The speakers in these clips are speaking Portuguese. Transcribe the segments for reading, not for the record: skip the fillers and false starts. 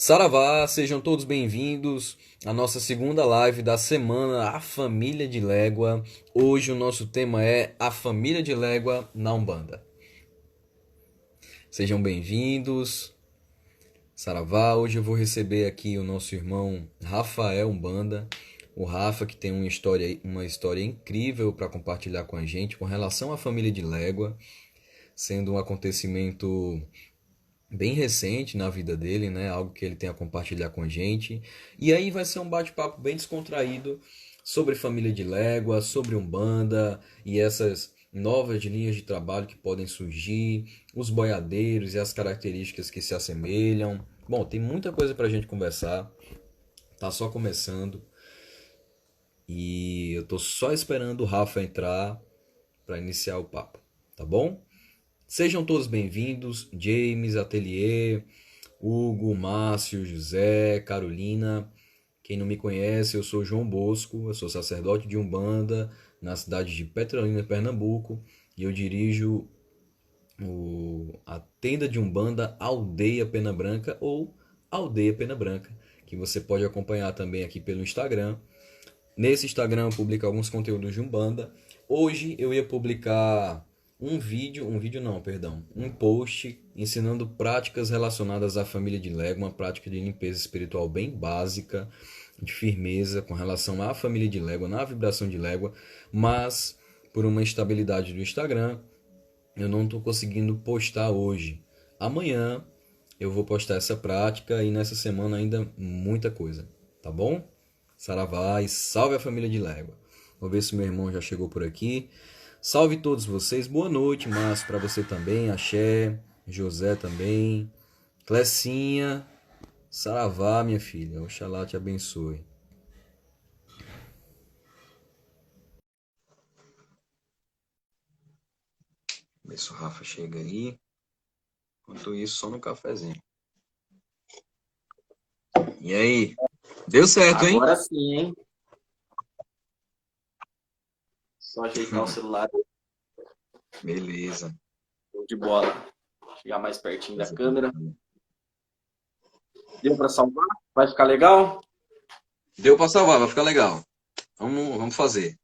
Saravá, sejam todos bem-vindos à nossa segunda live da semana, A Família de Légua. Hoje o nosso tema é A Família de Légua na Umbanda. Sejam bem-vindos. Saravá, hoje eu vou receber aqui o nosso irmão Rafael Umbanda. O Rafa, que tem uma história incrível para compartilhar com a gente com relação à família de Légua, sendo um acontecimento bem recente na vida dele, né? Algo que ele tem a compartilhar com a gente. E aí vai ser um bate-papo bem descontraído sobre família de légua, sobre Umbanda e essas novas linhas de trabalho que podem surgir, os boiadeiros e as características que se assemelham. Bom, tem muita coisa pra gente conversar. Tá só começando e eu tô só esperando o Rafa entrar para iniciar o papo, tá bom? Sejam todos bem-vindos, James, Atelier, Hugo, Márcio, José, Carolina. Quem não me conhece, eu sou João Bosco, eu sou sacerdote de Umbanda na cidade de Petrolina, Pernambuco, e eu dirijo a tenda de Umbanda Aldeia Pena Branca ou Aldeia Pena Branca, que você pode acompanhar também aqui pelo Instagram. Nesse Instagram eu publico alguns conteúdos de Umbanda. Hoje eu ia publicar um post ensinando práticas relacionadas à família de Légua, uma prática de limpeza espiritual bem básica, de firmeza com relação à família de Légua, na vibração de Légua, mas por uma instabilidade do Instagram, eu não estou conseguindo postar hoje. Amanhã eu vou postar essa prática e nessa semana ainda muita coisa, tá bom? Saravá e salve a família de Légua. Vou ver se meu irmão já chegou por aqui. Salve todos vocês. Boa noite, Márcio, para você também. Axé, José também. Clecinha. Saravá, minha filha. Oxalá te abençoe. Ver se o Rafa chega aí. Enquanto isso, só no cafezinho. E aí? Deu certo, hein? Agora sim, hein? Só ajeitar o celular. Beleza. Show de bola. Chegar mais pertinho da Coisa câmera. bacana. Deu para salvar? Vai ficar legal? Deu pra salvar, vai ficar legal. Vamos fazer.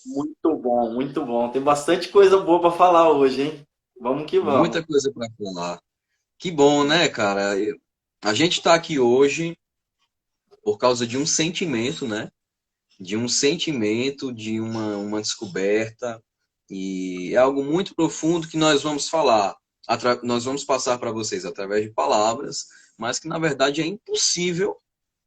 Muito bom, muito bom. Tem bastante coisa boa para falar hoje, hein? Vamos que vamos. Muita coisa para falar. Que bom, né, cara? A gente está aqui hoje por causa de um sentimento, né? De um sentimento, de uma descoberta, e é algo muito profundo que nós vamos falar, nós vamos passar para vocês através de palavras, mas que na verdade é impossível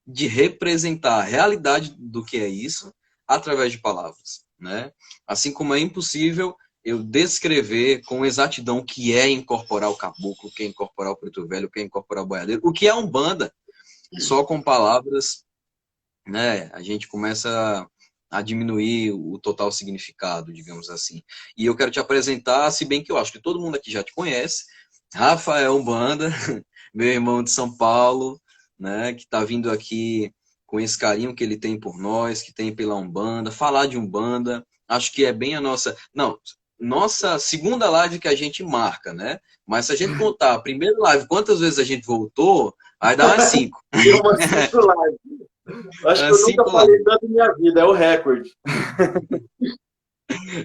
de representar a realidade do que é isso através de palavras, né? Assim como é impossível eu descrever com exatidão o que é incorporar o caboclo, o que é incorporar o preto velho, o que é incorporar o boiadeiro, o que é Umbanda, só com palavras, né, a gente começa a diminuir o total significado, digamos assim. E eu quero te apresentar, se bem que eu acho que todo mundo aqui já te conhece, Rafael Umbanda, meu irmão de São Paulo, né, que está vindo aqui com esse carinho que ele tem por nós, que tem pela Umbanda, falar de Umbanda, acho que é bem a nossa... Não, nossa segunda live que a gente marca, né? Mas se a gente contar a primeira live, quantas vezes a gente voltou, vai dar umas cinco. Deu umas 5 lives. Acho que Umas eu nunca cinco falei lives, tanto em minha vida, é o recorde.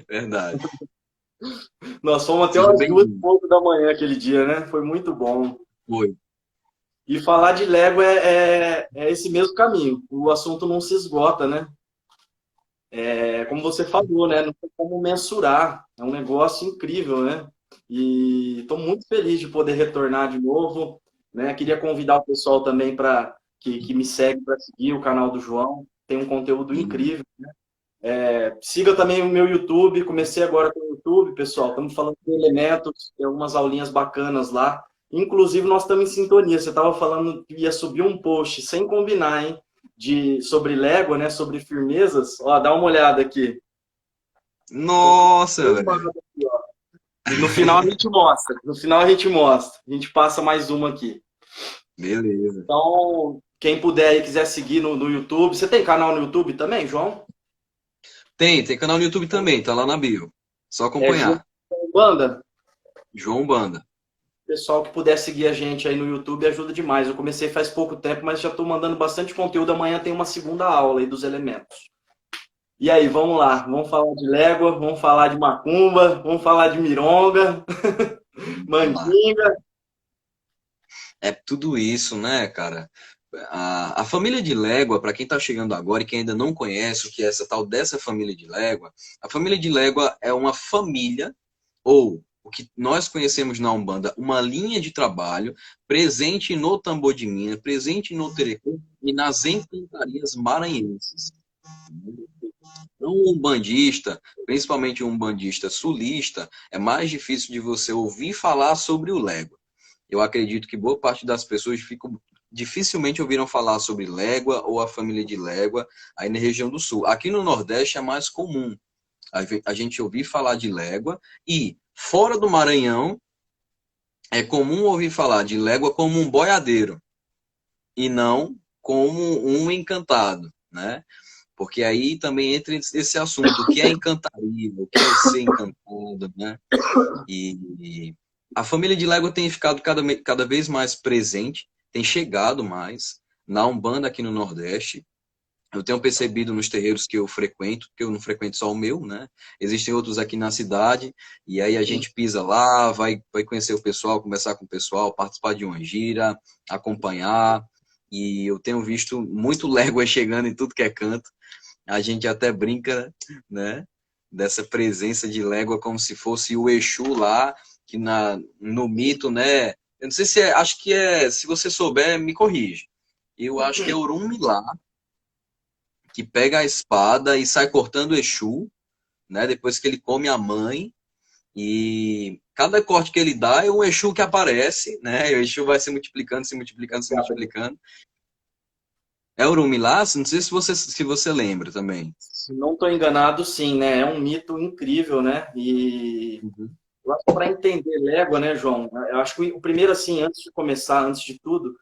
verdade. Nós fomos até Seja umas 2 e bem-vindo. pouco da manhã aquele dia, né? Foi muito bom. Foi. E falar de Lego é esse mesmo caminho. O assunto não se esgota, né? É como você falou, né? Não tem como mensurar. É um negócio incrível, né? E estou muito feliz de poder retornar de novo, né? Queria convidar o pessoal também para que me segue para seguir o canal do João. Tem um conteúdo E incrível. Siga também o meu YouTube. Comecei agora com o YouTube, pessoal. Estamos falando de elementos, tem algumas aulinhas bacanas lá. Inclusive, nós estamos em sintonia. Você estava falando que ia subir um post sem combinar, hein? Sobre Légua, né? Sobre firmezas. Ó, dá uma olhada aqui. nossa, velho. Aqui, ó. E no final a gente mostra. No final a gente mostra. A gente passa mais uma aqui. Beleza. Então, quem puder e quiser seguir no YouTube. Você tem canal no YouTube também, João? Tem canal no YouTube também, tá lá na bio. Só É João acompanhar. Banda? João Banda. pessoal que puder seguir a gente aí no YouTube ajuda demais. Eu comecei faz pouco tempo, mas já estou mandando bastante conteúdo. Amanhã tem uma segunda aula aí dos elementos. E aí, vamos lá. Vamos falar de légua, vamos falar de macumba, vamos falar de mironga, Vamos lá. mandinga. É tudo isso, né, cara? A família de Légua, para quem está chegando agora e quem ainda não conhece o que é essa tal dessa família de Légua, a família de Légua é uma família, ou o que nós conhecemos na Umbanda, uma linha de trabalho presente no tambor de mina, presente no terecum e nas encantarias maranhenses. Então, um umbandista, principalmente um umbandista sulista, é mais difícil de você ouvir falar sobre o Légua. Eu acredito que boa parte das pessoas dificilmente ouviram falar sobre Légua ou a família de Légua aí na região do Sul. Aqui no Nordeste é mais comum a gente ouvir falar de Légua e fora do Maranhão é comum ouvir falar de Légua como um boiadeiro e não como um encantado, né? Porque aí também entra esse assunto, o que é encantaria, o que é ser encantado, né? E a família de Légua tem ficado cada vez mais presente, tem chegado mais na Umbanda aqui no Nordeste. Eu tenho percebido nos terreiros que eu frequento, porque eu não frequento só o meu, né? Existem outros aqui na cidade, e aí a gente pisa lá, vai conhecer o pessoal, conversar com o pessoal, participar de uma gira, acompanhar. E eu tenho visto muito Légua chegando em tudo que é canto. A gente até brinca, né? Dessa presença de Légua como se fosse o Exu lá, que no mito, né? Eu não sei se é, acho que é, se você souber, me corrige. Eu acho que é Orunmilá, que pega a espada e sai cortando o Exu, né? Depois que ele come a mãe. E cada corte que ele dá é um Exu que aparece, né? E o Exu vai se multiplicando, se multiplicando, se multiplicando. É Orunmilá? Não sei se você lembra também. Se não estou enganado, sim, né? É um mito incrível, né? E Uhum. eu acho que para entender Légua, né, João? Eu acho que o primeiro, assim, antes de começar, antes de tudo,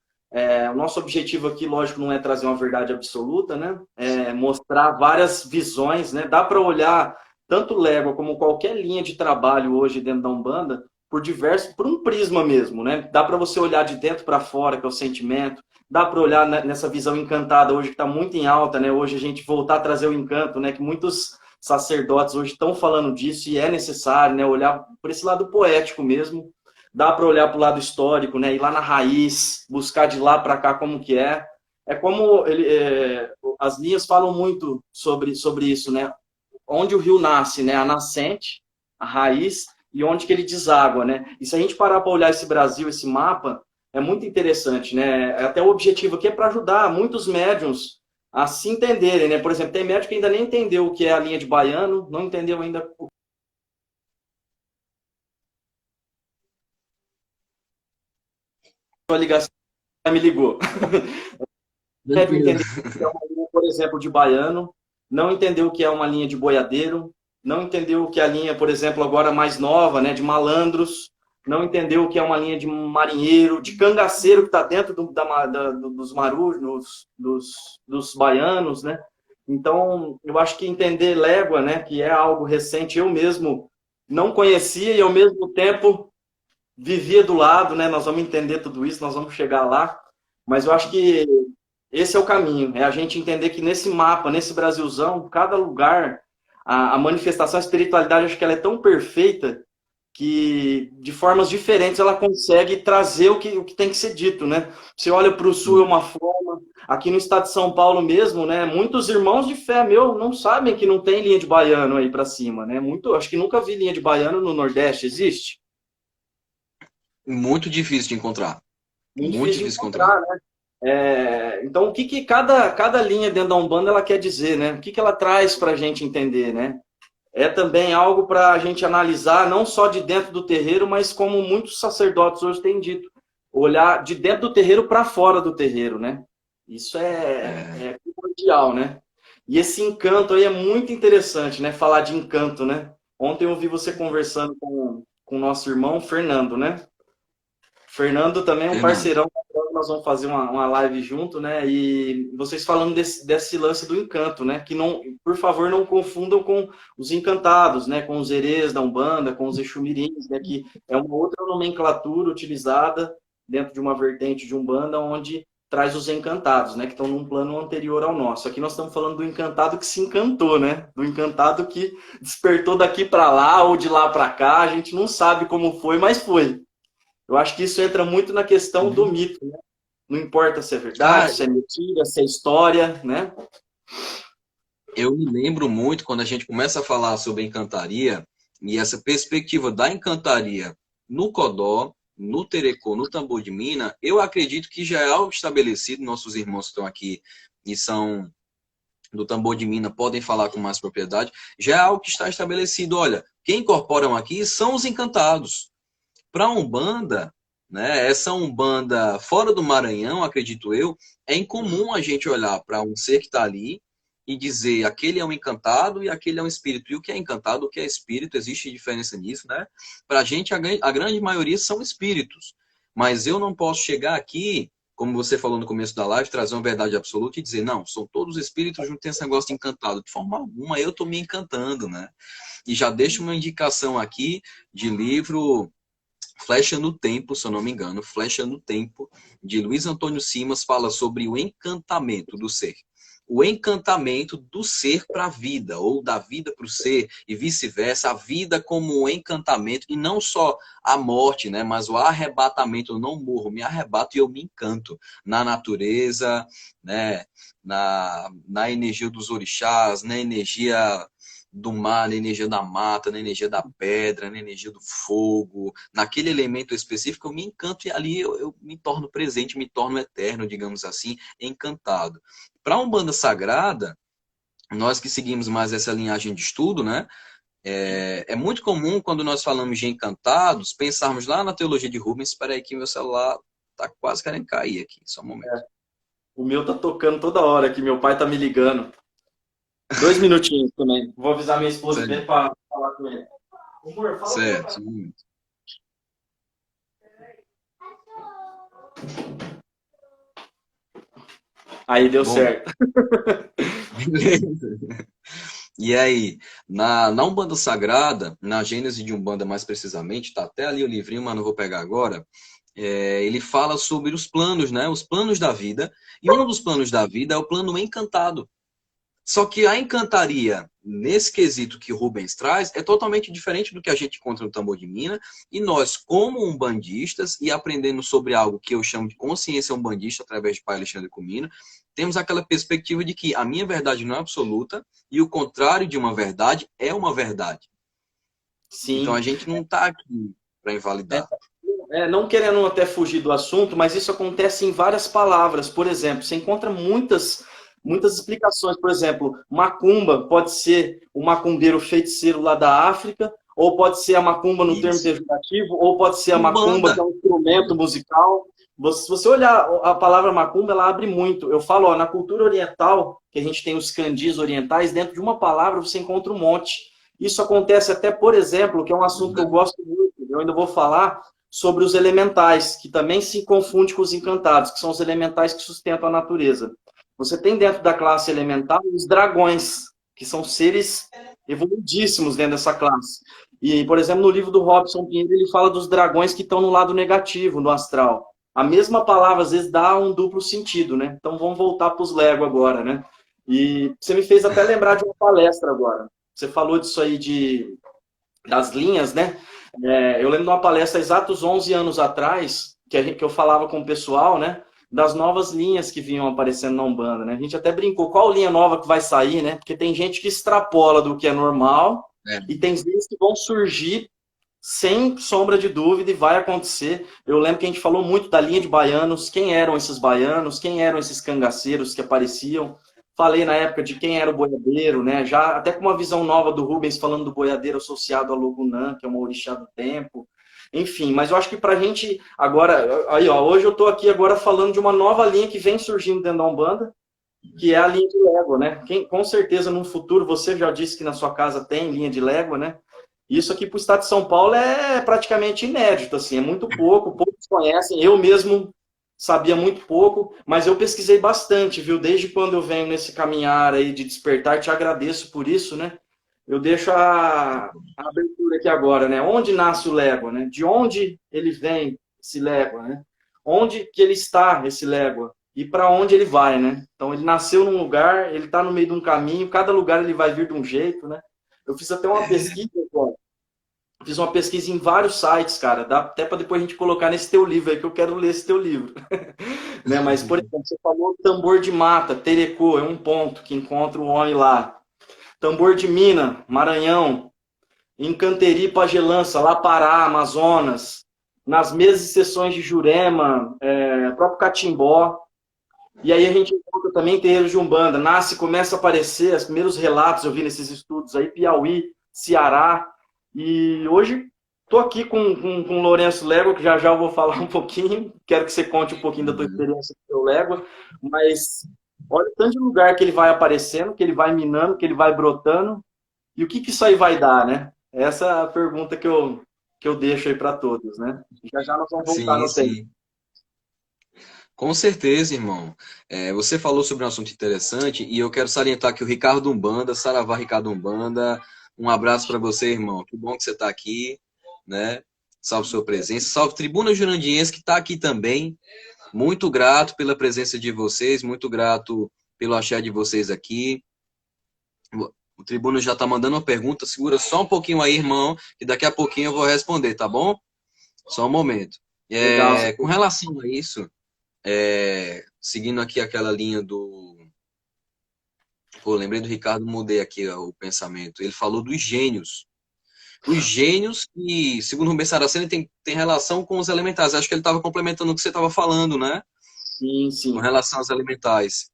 o nosso objetivo aqui, lógico, não é trazer uma verdade absoluta, né? É mostrar várias visões, né? Dá para olhar tanto Légua como qualquer linha de trabalho hoje dentro da Umbanda por um prisma mesmo, né? Dá para você olhar de dentro para fora, que é o sentimento. Dá para olhar nessa visão encantada hoje que está muito em alta, né? Hoje a gente voltar a trazer o encanto, né? Que muitos sacerdotes hoje estão falando disso e é necessário, né? Olhar por esse lado poético mesmo. Dá para olhar para o lado histórico, né? Ir lá na raiz, buscar de lá para cá como que é. É como as linhas falam muito sobre isso, né? Onde o rio nasce, né? A nascente, a raiz e onde que ele deságua, né? E se a gente parar para olhar esse Brasil, esse mapa, é muito interessante, né? Até o objetivo aqui é para ajudar muitos médiums a se entenderem, né? Por exemplo, tem médico que ainda nem entendeu o que é a linha de baiano, não entendeu ainda a ligação, me ligou. Deve Tranquilo. entender o que é uma linha, por exemplo, de baiano, não entendeu o que é uma linha de boiadeiro, não entendeu o que é a linha, por exemplo, agora mais nova, né, de malandros, não entendeu o que é uma linha de marinheiro, de cangaceiro que está dentro dos marujos, dos baianos, né? Então, eu acho que entender légua, né, que é algo recente, eu mesmo não conhecia e ao mesmo tempo vivia do lado, né? Nós vamos entender tudo isso, nós vamos chegar lá, mas eu acho que esse é o caminho, é a gente entender que nesse mapa, nesse Brasilzão, cada lugar, a manifestação, a espiritualidade, acho que ela é tão perfeita que de formas diferentes ela consegue trazer o que tem que ser dito, né? Você olha para o sul é uma forma, aqui no estado de São Paulo mesmo, né? Muitos irmãos de fé meu não sabem que não tem linha de baiano aí para cima, né? Acho que nunca vi linha de baiano no Nordeste, existe? Muito difícil de encontrar. Muito Muito difícil de difícil de encontrar. encontrar, né? Então, o que cada linha dentro da Umbanda ela quer dizer, né? O que ela traz para a gente entender, né? É também algo para a gente analisar, não só de dentro do terreiro, mas como muitos sacerdotes hoje têm dito, olhar de dentro do terreiro para fora do terreiro, né? Isso É, é primordial, né? E esse encanto aí é muito interessante, né? Falar de encanto, né? Ontem eu vi você conversando com o nosso irmão Fernando, né? Fernando também é um Fernando. parceirão nós vamos fazer uma live junto, né? E vocês falando desse lance do encanto, né? Que não, por favor, não confundam com os encantados, né? Com os herês da Umbanda, com os exumirins, né? Que é uma outra nomenclatura utilizada dentro de uma vertente de Umbanda, onde traz os encantados, né? Que estão num plano anterior ao nosso. Aqui nós estamos falando do encantado que se encantou, né? Do encantado que despertou daqui para lá ou de lá para cá. A gente não sabe como foi, mas foi. Eu acho que isso entra muito na questão do mito, né? Não importa se é verdade, se é mentira, se é história, né? Eu me lembro muito quando a gente começa a falar sobre encantaria e essa perspectiva da encantaria no Codó, no Terecô, no Tambor de Mina, eu acredito que já é algo estabelecido. Nossos irmãos que estão aqui e são do Tambor de Mina podem falar com mais propriedade. Já é algo que está estabelecido. Olha, quem incorporam aqui são os encantados. Para a Umbanda, né, essa Umbanda fora do Maranhão, acredito eu, é incomum a gente olhar para um ser que está ali e dizer aquele é um encantado e aquele é um espírito. E o que é encantado, o que é espírito, existe diferença nisso, né? Para a gente, a grande maioria são espíritos. Mas eu não posso chegar aqui, como você falou no começo da live, trazer uma verdade absoluta e dizer, não, são todos espíritos, não tem esse negócio de encantado. De forma alguma, eu estou me encantando, né? E já deixo uma indicação aqui de livro... Flecha no Tempo, se eu não me engano, Flecha no Tempo, de Luiz Antônio Simas, fala sobre o encantamento do ser. O encantamento do ser para a vida, ou da vida para o ser, e vice-versa, a vida como um encantamento, e não só a morte, né, mas o arrebatamento. Eu não morro, me arrebato e eu me encanto na natureza, né, na energia dos orixás, na energia do mar, na energia da mata, na energia da pedra, na energia do fogo, naquele elemento específico, eu me encanto e ali eu me torno presente, me torno eterno, digamos assim, encantado. Para a Umbanda Sagrada, nós que seguimos mais essa linhagem de estudo, né, é muito comum quando nós falamos de encantados, pensarmos lá na teologia de Rubens. Espera aí que meu celular está quase querendo cair aqui, só um momento. O meu tá tocando toda hora aqui, meu pai tá me ligando. 2 minutinhos também. Vou avisar minha esposa dele para falar com ele. Amor, fala certo. Aí deu certo. E aí, na Umbanda Sagrada, na Gênese de Umbanda mais precisamente, tá até ali o livrinho, mas não vou pegar agora, ele fala sobre os planos, né? Os planos da vida, e um dos planos da vida é o plano encantado. Só que a encantaria, nesse quesito que Rubens traz, é totalmente diferente do que a gente encontra no Tambor de Mina. E nós, como umbandistas, e aprendendo sobre algo que eu chamo de consciência umbandista, através de Pai Alexandre Comino, temos aquela perspectiva de que a minha verdade não é absoluta e o contrário de uma verdade é uma verdade. Sim. Então a gente não está aqui para invalidar. Não querendo até fugir do assunto, mas isso acontece em várias palavras. Por exemplo, você encontra muitas explicações. Por exemplo, macumba pode ser o macumbeiro feiticeiro lá da África, ou pode ser a macumba no termo pejorativo, ou pode ser a macumba que é um instrumento musical. Se você olhar a palavra macumba, ela abre muito. Eu falo, na cultura oriental, que a gente tem os candis orientais, dentro de uma palavra você encontra um monte. Isso acontece até, por exemplo, que é um assunto que eu gosto muito, eu ainda vou falar, sobre os elementais, que também se confunde com os encantados, que são os elementais que sustentam a natureza. Você tem dentro da classe elemental os dragões, que são seres evoluidíssimos dentro dessa classe. E, por exemplo, no livro do Robson Pinheiro, ele fala dos dragões que estão no lado negativo, no astral. A mesma palavra, às vezes, dá um duplo sentido, né? Então, vamos voltar para os Lego agora, né? E você me fez até lembrar de uma palestra agora. Você falou disso aí das linhas, né? Eu lembro de uma palestra exatos 11 anos atrás, que eu falava com o pessoal, né? Das novas linhas que vinham aparecendo na Umbanda, né? A gente até brincou, qual linha nova que vai sair, né? Porque tem gente que extrapola do que é normal e tem linhas que vão surgir sem sombra de dúvida e vai acontecer. Eu lembro que a gente falou muito da linha de baianos, quem eram esses baianos, quem eram esses cangaceiros que apareciam. Falei na época de quem era o boiadeiro, né? Já até com uma visão nova do Rubens falando do boiadeiro associado a Logunã, que é uma orixá do tempo. Enfim, mas eu acho que pra gente agora, aí ó, hoje eu tô aqui agora falando de uma nova linha que vem surgindo dentro da Umbanda, que é a linha de Légua, né? Com certeza no futuro, você já disse que na sua casa tem linha de Légua, né? Isso aqui pro estado de São Paulo é praticamente inédito, assim, é muito pouco, poucos conhecem. Eu mesmo sabia muito pouco, mas eu pesquisei bastante, viu? Desde quando eu venho nesse caminhar aí de despertar, te agradeço por isso, né? Eu deixo a abertura aqui agora, né? Onde nasce o Légua, né? De onde ele vem, esse Légua, né? Onde que ele está, esse Légua? E para onde ele vai, né? Então ele nasceu num lugar, ele está no meio de um caminho, cada lugar ele vai vir de um jeito, né? Eu fiz até uma pesquisa, fiz uma pesquisa em vários sites, cara. Dá até para depois a gente colocar nesse teu livro aí, que eu quero ler esse teu livro. Né? Mas, por exemplo, você falou tambor de mata, Terecô, é um ponto que encontra o homem lá. Tambor de mina, Maranhão. Encanteri, Pagelança, lá Pará, Amazonas. Nas mesas e sessões de Jurema, próprio Catimbó. E aí a gente encontra também terreiro de Umbanda. Nasce, começa a aparecer, os primeiros relatos eu vi nesses estudos aí, Piauí, Ceará. E hoje estou aqui com o Lourenço Légua, que já já eu vou falar um pouquinho. Quero que você conte um pouquinho da tua experiência com o teu Légua. Mas olha o tanto de lugar que ele vai aparecendo, que ele vai minando, que ele vai brotando. E o que isso aí vai dar, né? Essa é a pergunta que eu deixo aí para todos, né? Já já nós vamos voltar Sim, no tema. sim. Com certeza, irmão. Você falou sobre um assunto interessante e eu quero salientar que o Ricardo Umbanda, Saravá Ricardo Umbanda, um abraço para você, irmão. Que bom que você está aqui, né? Salve sua presença. Salve Tribuna Jurandiense, que está aqui também. Muito grato pela presença de vocês, muito grato pelo axé de vocês aqui. O Tribuna já está mandando uma pergunta. Segura só um pouquinho aí, irmão, que daqui a pouquinho eu vou responder, tá bom? Só um momento. Legal. Com relação a isso, seguindo aqui aquela linha do... Pô, lembrei do Ricardo, mudei aqui o pensamento. Ele falou dos gênios. Os gênios que, segundo o Rubens Saraceni, tem relação com os elementais. Acho que ele estava complementando o que você estava falando, né? Sim, Com sim, relação aos elementais.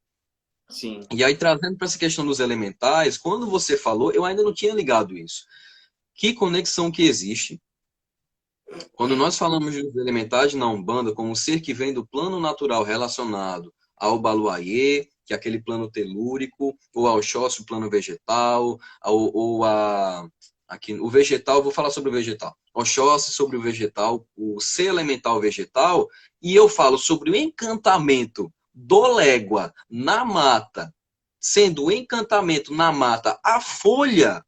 sim. E aí, trazendo para essa questão dos elementais, quando você falou, eu ainda não tinha ligado isso. Que conexão que existe quando nós falamos dos elementais na Umbanda como ser que vem do plano natural relacionado ao Baluayê, que é aquele plano telúrico, ou ao Oxóssi, o plano vegetal, aqui, o vegetal, vou falar sobre o vegetal. Oxóssi sobre o vegetal, o ser elemental vegetal, e eu falo sobre o encantamento do Légua na mata, sendo o encantamento na mata a folha.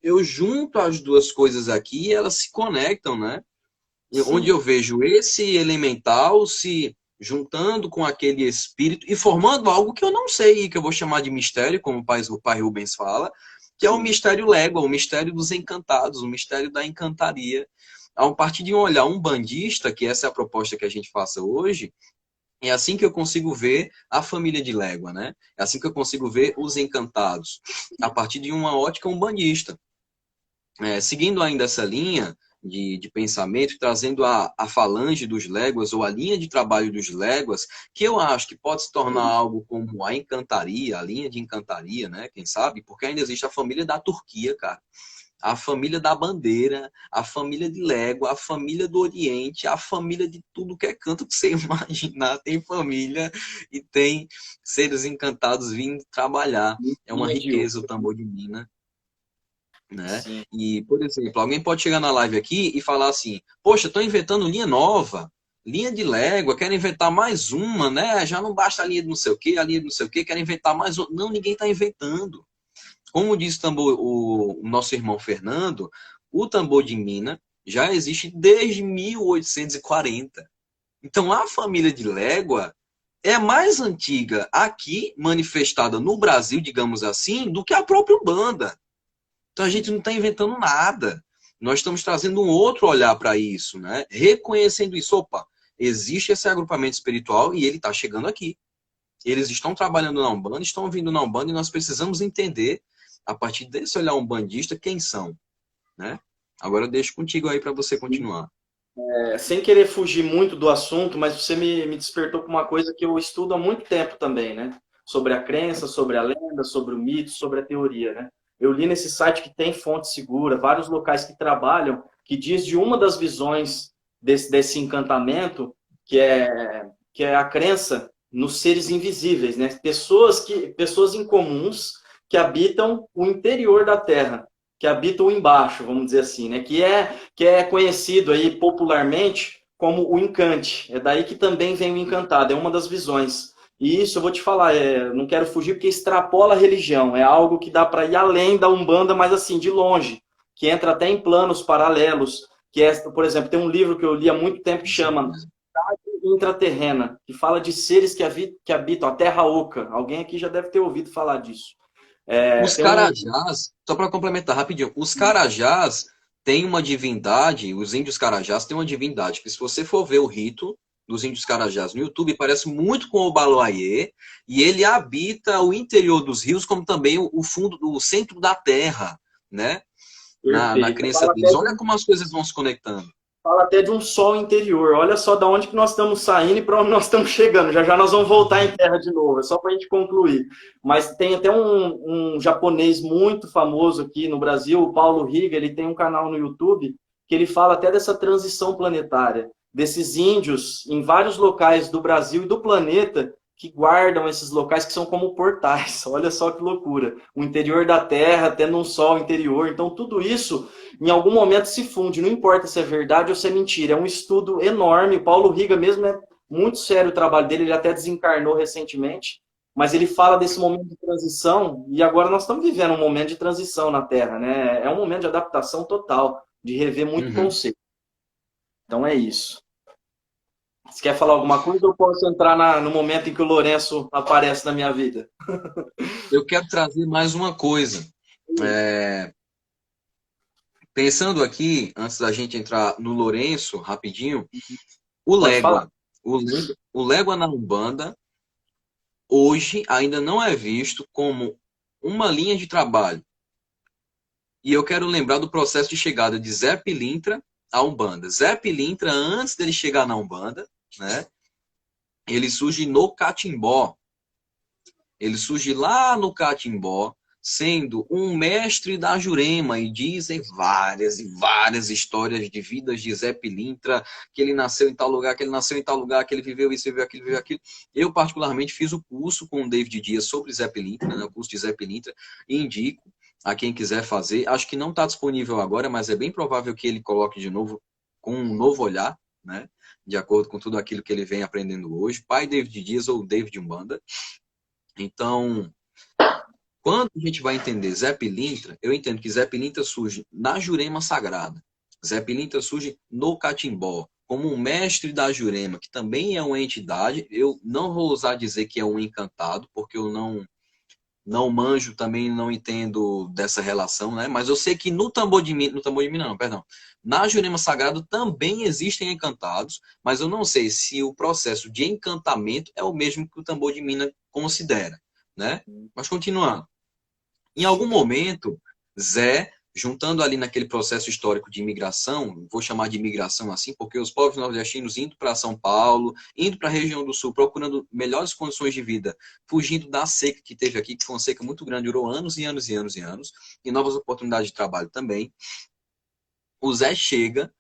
Eu junto as duas coisas aqui e elas se conectam, né? Onde Sim. eu vejo esse elemental se juntando com aquele espírito e formando algo que eu não sei, que eu vou chamar de mistério, como o pai Rubens fala, que é o Sim. mistério Légua, o mistério dos encantados, o mistério da encantaria. A partir de um olhar umbandista, que essa é a proposta que a gente faça hoje, é assim que eu consigo ver a família de Légua, né? É assim que eu consigo ver os encantados, a partir de uma ótica umbandista. Seguindo ainda essa linha de pensamento, trazendo a falange dos léguas, ou a linha de trabalho dos léguas, que eu acho que pode se tornar algo como a encantaria, a linha de encantaria, né? Quem sabe? Porque ainda existe a família da Turquia, cara. A família da bandeira, a família de légua, a família do Oriente, a família de tudo que é canto que você imaginar. Tem família e tem seres encantados vindo trabalhar. É uma Linha de ouro. riqueza o tambor de Minas, né? Sim. E, por exemplo, alguém pode chegar na live aqui e falar assim: poxa, estão inventando linha nova, linha de légua, querem inventar mais uma, né? Já não basta a linha de não sei o quê, a linha de não sei o quê, querem inventar mais uma. Não, ninguém está inventando. Como disse o nosso irmão Fernando, o tambor de Mina já existe desde 1840. Então, a família de légua é mais antiga aqui, manifestada no Brasil, digamos assim, do que a própria Umbanda. Então a gente não está inventando nada. Nós estamos trazendo um outro olhar para isso, né? Reconhecendo isso. Opa, existe esse agrupamento espiritual e ele está chegando aqui. Eles estão trabalhando na Umbanda, estão vindo na Umbanda e nós precisamos entender, a partir desse olhar umbandista, quem são, né? Agora eu deixo contigo aí para você continuar. Sem querer fugir muito do assunto, mas você me despertou com uma coisa que eu estudo há muito tempo também, né? Sobre a crença, sobre a lenda, sobre o mito, sobre a teoria, né? Eu li nesse site que tem fonte segura, vários locais que trabalham, que diz de uma das visões desse encantamento, que é a crença nos seres invisíveis, né? Pessoas incomuns que habitam o interior da Terra, que habitam embaixo, vamos dizer assim, né? Que é conhecido aí popularmente como o encante. É daí que também vem o encantado, é uma das visões. E isso eu vou te falar, não quero fugir porque extrapola a religião, é algo que dá para ir além da Umbanda, mas assim, de longe, que entra até em planos paralelos, que é, por exemplo, tem um livro que eu li há muito tempo que Com chama certeza. Intraterrena, que fala de seres que habitam a Terra Oca. Alguém aqui já deve ter ouvido falar disso. Os Tem um. carajás, só para complementar rapidinho, os carajás têm uma divindade, os índios carajás têm uma divindade, que se você for ver o rito dos índios carajás no YouTube, parece muito com o Baloaiê, e ele habita o interior dos rios, como também o fundo, o centro da terra, né? Na Perfeito. crença deles. Olha como as coisas vão se conectando. Fala até de um sol interior. Olha só da onde que nós estamos saindo e para onde nós estamos chegando. Já já nós vamos voltar em terra de novo. É só para a gente concluir. Mas tem até um japonês muito famoso aqui no Brasil, o Paulo Riga. Ele tem um canal no YouTube que ele fala até dessa transição planetária, desses índios em vários locais do Brasil e do planeta que guardam esses locais que são como portais. Olha só que loucura. O interior da Terra tendo um sol interior. Então tudo isso em algum momento se funde, não importa se é verdade ou se é mentira. É um estudo enorme. O Paulo Riga mesmo é muito sério o trabalho dele, ele até desencarnou recentemente, mas ele fala desse momento de transição, e agora nós estamos vivendo um momento de transição na Terra, né? É um momento de adaptação total, de rever muito Uhum. conceito. Então é isso. Você quer falar alguma coisa ou posso entrar no momento em que o Lourenço aparece na minha vida? Eu quero trazer mais uma coisa. É, pensando aqui, antes da gente entrar no Lourenço, rapidinho, o Pode falar. Légua. O Légua na Umbanda, hoje, ainda não é visto como uma linha de trabalho. E eu quero lembrar do processo de chegada de Zé Pilintra à Umbanda. Zé Pilintra, antes dele chegar na Umbanda, né, ele surge no Catimbó. Ele surge lá no Catimbó, sendo um mestre da Jurema, e dizem várias e várias histórias de vidas de Zé Pilintra, que ele nasceu em tal lugar, que ele nasceu em tal lugar, que ele viveu isso, viveu aquilo, viveu aquilo. Eu, particularmente, fiz o curso com o David Dias sobre Zé Pilintra, né, o curso de Zé Pilintra, e indico a quem quiser fazer. Acho que não está disponível agora, mas é bem provável que ele coloque de novo, com um novo olhar, né, de acordo com tudo aquilo que ele vem aprendendo hoje. Pai David Dias ou David Umbanda. Então, quando a gente vai entender Zé Pilintra, eu entendo que Zé Pilintra surge na Jurema Sagrada. Zé Pilintra surge no Catimbó, como um mestre da Jurema, que também é uma entidade. Eu não vou ousar dizer que é um encantado, porque eu não manjo, também não entendo dessa relação, né? Mas eu sei que no Tambor de Mina não, perdão. Na Jurema Sagrada também existem encantados, mas eu não sei se o processo de encantamento é o mesmo que o Tambor de Mina considera, né? Mas continuando. Em algum momento, Zé, juntando ali naquele processo histórico de imigração, vou chamar de imigração assim, porque os povos nordestinos indo para São Paulo, indo para a região do Sul, procurando melhores condições de vida, fugindo da seca que teve aqui, que foi uma seca muito grande, durou anos e anos e anos e anos, e novas oportunidades de trabalho também. O Zé chega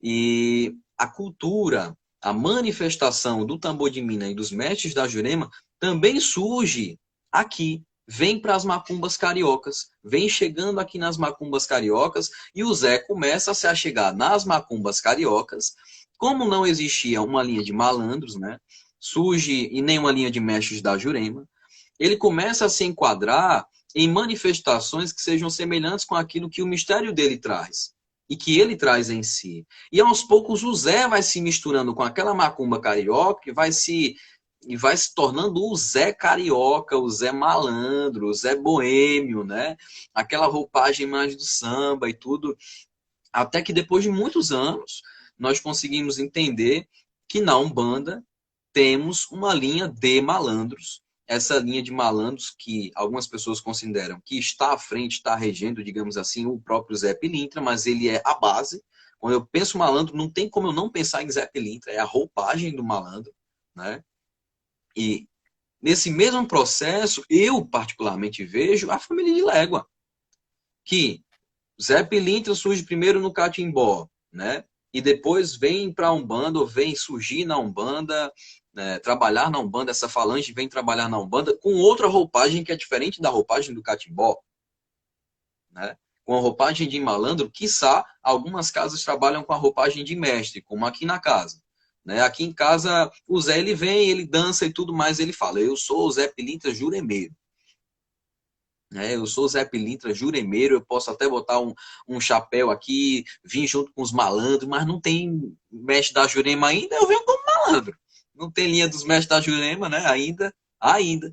e a cultura, a manifestação do tambor de mina e dos mestres da Jurema também surge aqui. Vem para as macumbas cariocas, vem chegando aqui nas macumbas cariocas e o Zé começa a se achegar nas macumbas cariocas. Como não existia uma linha de malandros, né? Surge e nem uma linha de mestres da Jurema, ele começa a se enquadrar em manifestações que sejam semelhantes com aquilo que o mistério dele traz e que ele traz em si. E aos poucos o Zé vai se misturando com aquela macumba carioca e vai se tornando o Zé carioca, o Zé malandro, o Zé boêmio, né? Aquela roupagem mais do samba e tudo. Até que depois de muitos anos, nós conseguimos entender que na Umbanda temos uma linha de malandros. Essa linha de malandros que algumas pessoas consideram que está à frente, está regendo, digamos assim, o próprio Zé Pilintra, mas ele é a base. Quando eu penso malandro, não tem como eu não pensar em Zé Pilintra, é a roupagem do malandro, né? E nesse mesmo processo, eu particularmente vejo a família de Légua, que Zé Pilintra surge primeiro no Catimbó, né? E depois vem para a Umbanda, ou vem surgir na Umbanda, né? Trabalhar na Umbanda, essa falange vem trabalhar na Umbanda com outra roupagem que é diferente da roupagem do Catimbó, né? Com a roupagem de malandro, quiçá, algumas casas trabalham com a roupagem de mestre, como aqui na casa. né? Aqui em casa, o Zé, ele vem, ele dança e tudo mais, ele fala, eu sou o Zé Pilintra Juremeiro. Eu sou o Zé Pilintra Juremeiro, eu posso até botar um chapéu aqui, vir junto com os malandros, mas não tem mestre da Jurema ainda, eu venho como malandro. Não tem linha dos mestres da Jurema, né? Ainda.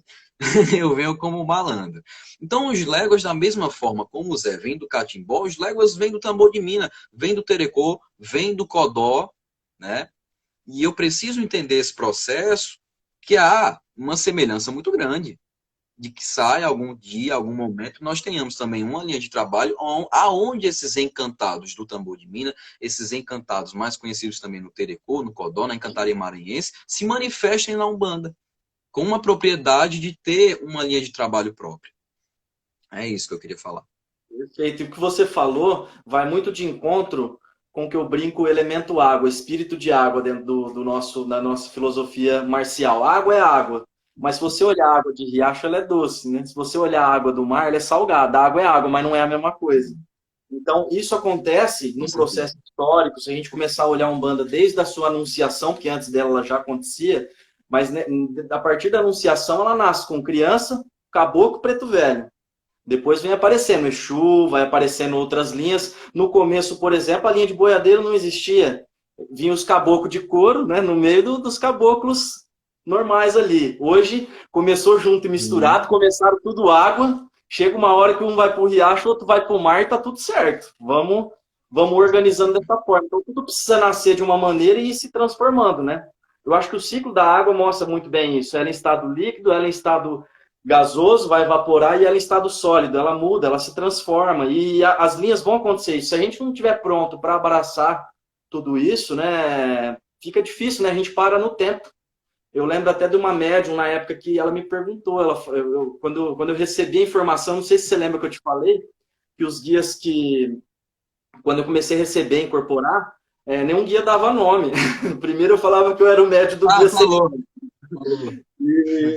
Eu venho como malandro. Então, os léguas, da mesma forma como o Zé vem do catimbó, os léguas vêm do tambor de mina, vêm do terecô, vêm do codó, né? E eu preciso entender esse processo, que há uma semelhança muito grande de que saia algum dia, algum momento, nós tenhamos também uma linha de trabalho aonde esses encantados do tambor de mina, esses encantados mais conhecidos também no terecô, no codó, na encantaria maranhense, se manifestem na Umbanda, com uma propriedade de ter uma linha de trabalho própria. É isso que eu queria falar. Perfeito. E o que você falou vai muito de encontro com o que eu brinco, o elemento água, espírito de água dentro da nossa filosofia marcial. Água é água. Mas se você olhar a água de riacho, ela é doce, né? Se você olhar a água do mar, ela é salgada. A água é água, mas não é a mesma coisa. Então, isso acontece num processo histórico, se a gente começar a olhar a Umbanda desde a sua anunciação, porque antes dela ela já acontecia, mas né, a partir da anunciação ela nasce com criança, caboclo, preto velho. Depois vem aparecendo Exu, vai aparecendo outras linhas. No começo, por exemplo, a linha de boiadeiro não existia. Vinham os caboclos de couro, né, no meio dos caboclos normais ali. Hoje começou junto e misturado, começaram tudo água. Chega uma hora que um vai para o riacho, outro vai para o mar e tá tudo certo. Vamos organizando dessa forma. Então tudo precisa nascer de uma maneira e ir se transformando, né? Eu acho que o ciclo da água mostra muito bem isso. Ela em estado líquido, ela em estado gasoso, vai evaporar, e ela em estado sólido. Ela muda, ela se transforma. E as linhas vão acontecer isso. Se a gente não estiver pronto para abraçar tudo isso, né, fica difícil, né? A gente para no tempo. Eu lembro até de uma médium na época que ela me perguntou, quando eu recebi a informação, não sei se você lembra que eu te falei, que os guias que, quando eu comecei a receber, incorporar, nenhum guia dava nome. Primeiro eu falava que eu era o médium do guia falou.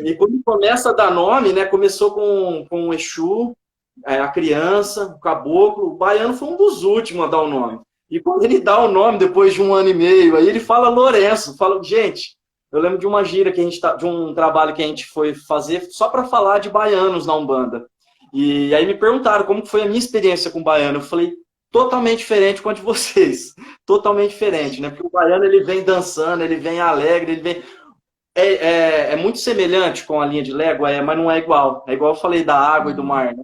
E quando começa a dar nome, né, começou com o Exu, a criança, o caboclo, o baiano foi um dos últimos a dar o nome. E quando ele dá o nome, depois de 1 ano e meio, aí ele fala Lourenço, fala, gente... Eu lembro de uma gira de um trabalho que a gente foi fazer só para falar de baianos na Umbanda. E aí me perguntaram como foi a minha experiência com o baiano. Eu falei, totalmente diferente com a de vocês. Totalmente diferente, né? Porque o baiano, ele vem dançando, ele vem alegre, ele vem... É muito semelhante com a linha de légua, mas não é igual. É igual eu falei da água e do mar, né?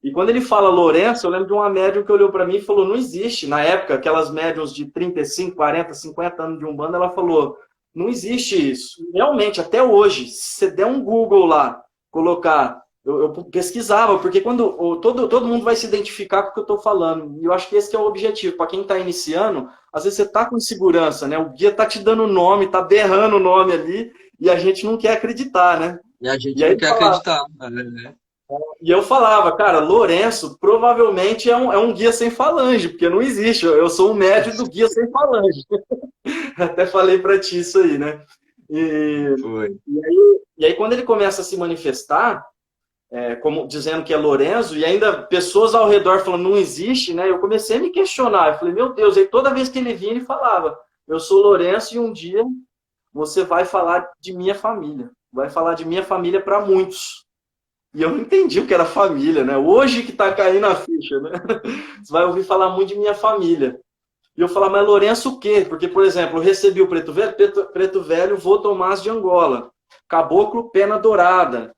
E quando ele fala Lourenço, eu lembro de uma médium que olhou para mim e falou, não existe. Na época, aquelas médiums de 35, 40, 50 anos de Umbanda, ela falou... Não existe isso. Realmente, até hoje, se você der um Google lá, colocar... Eu pesquisava, porque quando todo mundo vai se identificar com o que eu estou falando. E eu acho que esse que é o objetivo. Para quem está iniciando, às vezes você está com insegurança, né? O guia está te dando nome, está berrando o nome ali, e a gente não quer acreditar, né? E a gente não quer acreditar. Né? E eu falava, cara, Lourenço provavelmente é um guia sem falange, porque não existe. Eu sou um médium do guia sem falange. Até falei para ti isso aí, né? E aí, quando ele começa a se manifestar, como dizendo que é Lourenço, e ainda pessoas ao redor falando não existe, né? Eu comecei a me questionar. Eu falei, meu Deus, aí toda vez que ele vinha, ele falava, eu sou Lourenço e um dia você vai falar de minha família. Vai falar de minha família para muitos. E eu não entendi o que era família, né? Hoje que tá caindo a ficha, né? Você vai ouvir falar muito de minha família. E eu falava, mas Lourenço o quê? Porque, por exemplo, eu recebi o Preto Velho, vô Tomás de Angola. Caboclo, Pena Dourada.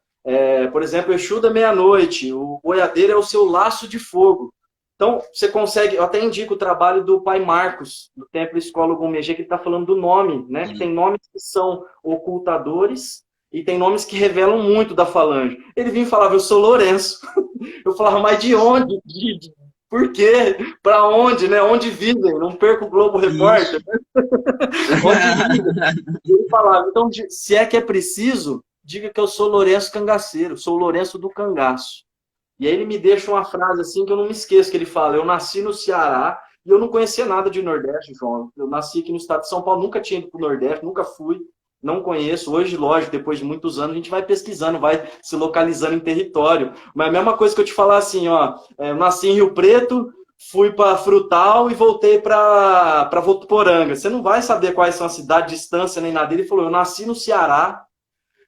Por exemplo, Exu da Meia-Noite. O boiadeiro é o seu laço de fogo. Então, você consegue... Eu até indico o trabalho do pai Marcos, do Templo Escola Ogumegê, que está falando do nome, né? Que tem nomes que são ocultadores e tem nomes que revelam muito da falange. Ele vinha e falava, eu sou Lourenço. Eu falava, mas de onde? Por quê? Para onde, né? Onde vivem? Não perco o Globo Repórter. Onde vivem? Ele falava, então, se é que é preciso, diga que eu sou Lourenço Cangaceiro, sou Lourenço do Cangaço. E aí ele me deixa uma frase assim que eu não me esqueço, que ele fala, eu nasci no Ceará e eu não conhecia nada de Nordeste, João. Eu nasci aqui no estado de São Paulo, nunca tinha ido para o Nordeste, nunca fui. Não conheço. Hoje, lógico, depois de muitos anos, a gente vai pesquisando, vai se localizando em território. Mas a mesma coisa que eu te falar assim, ó, eu nasci em Rio Preto, fui para Frutal e voltei para Votuporanga. Você não vai saber quais são as cidades, distância nem nada. Ele falou, eu nasci no Ceará,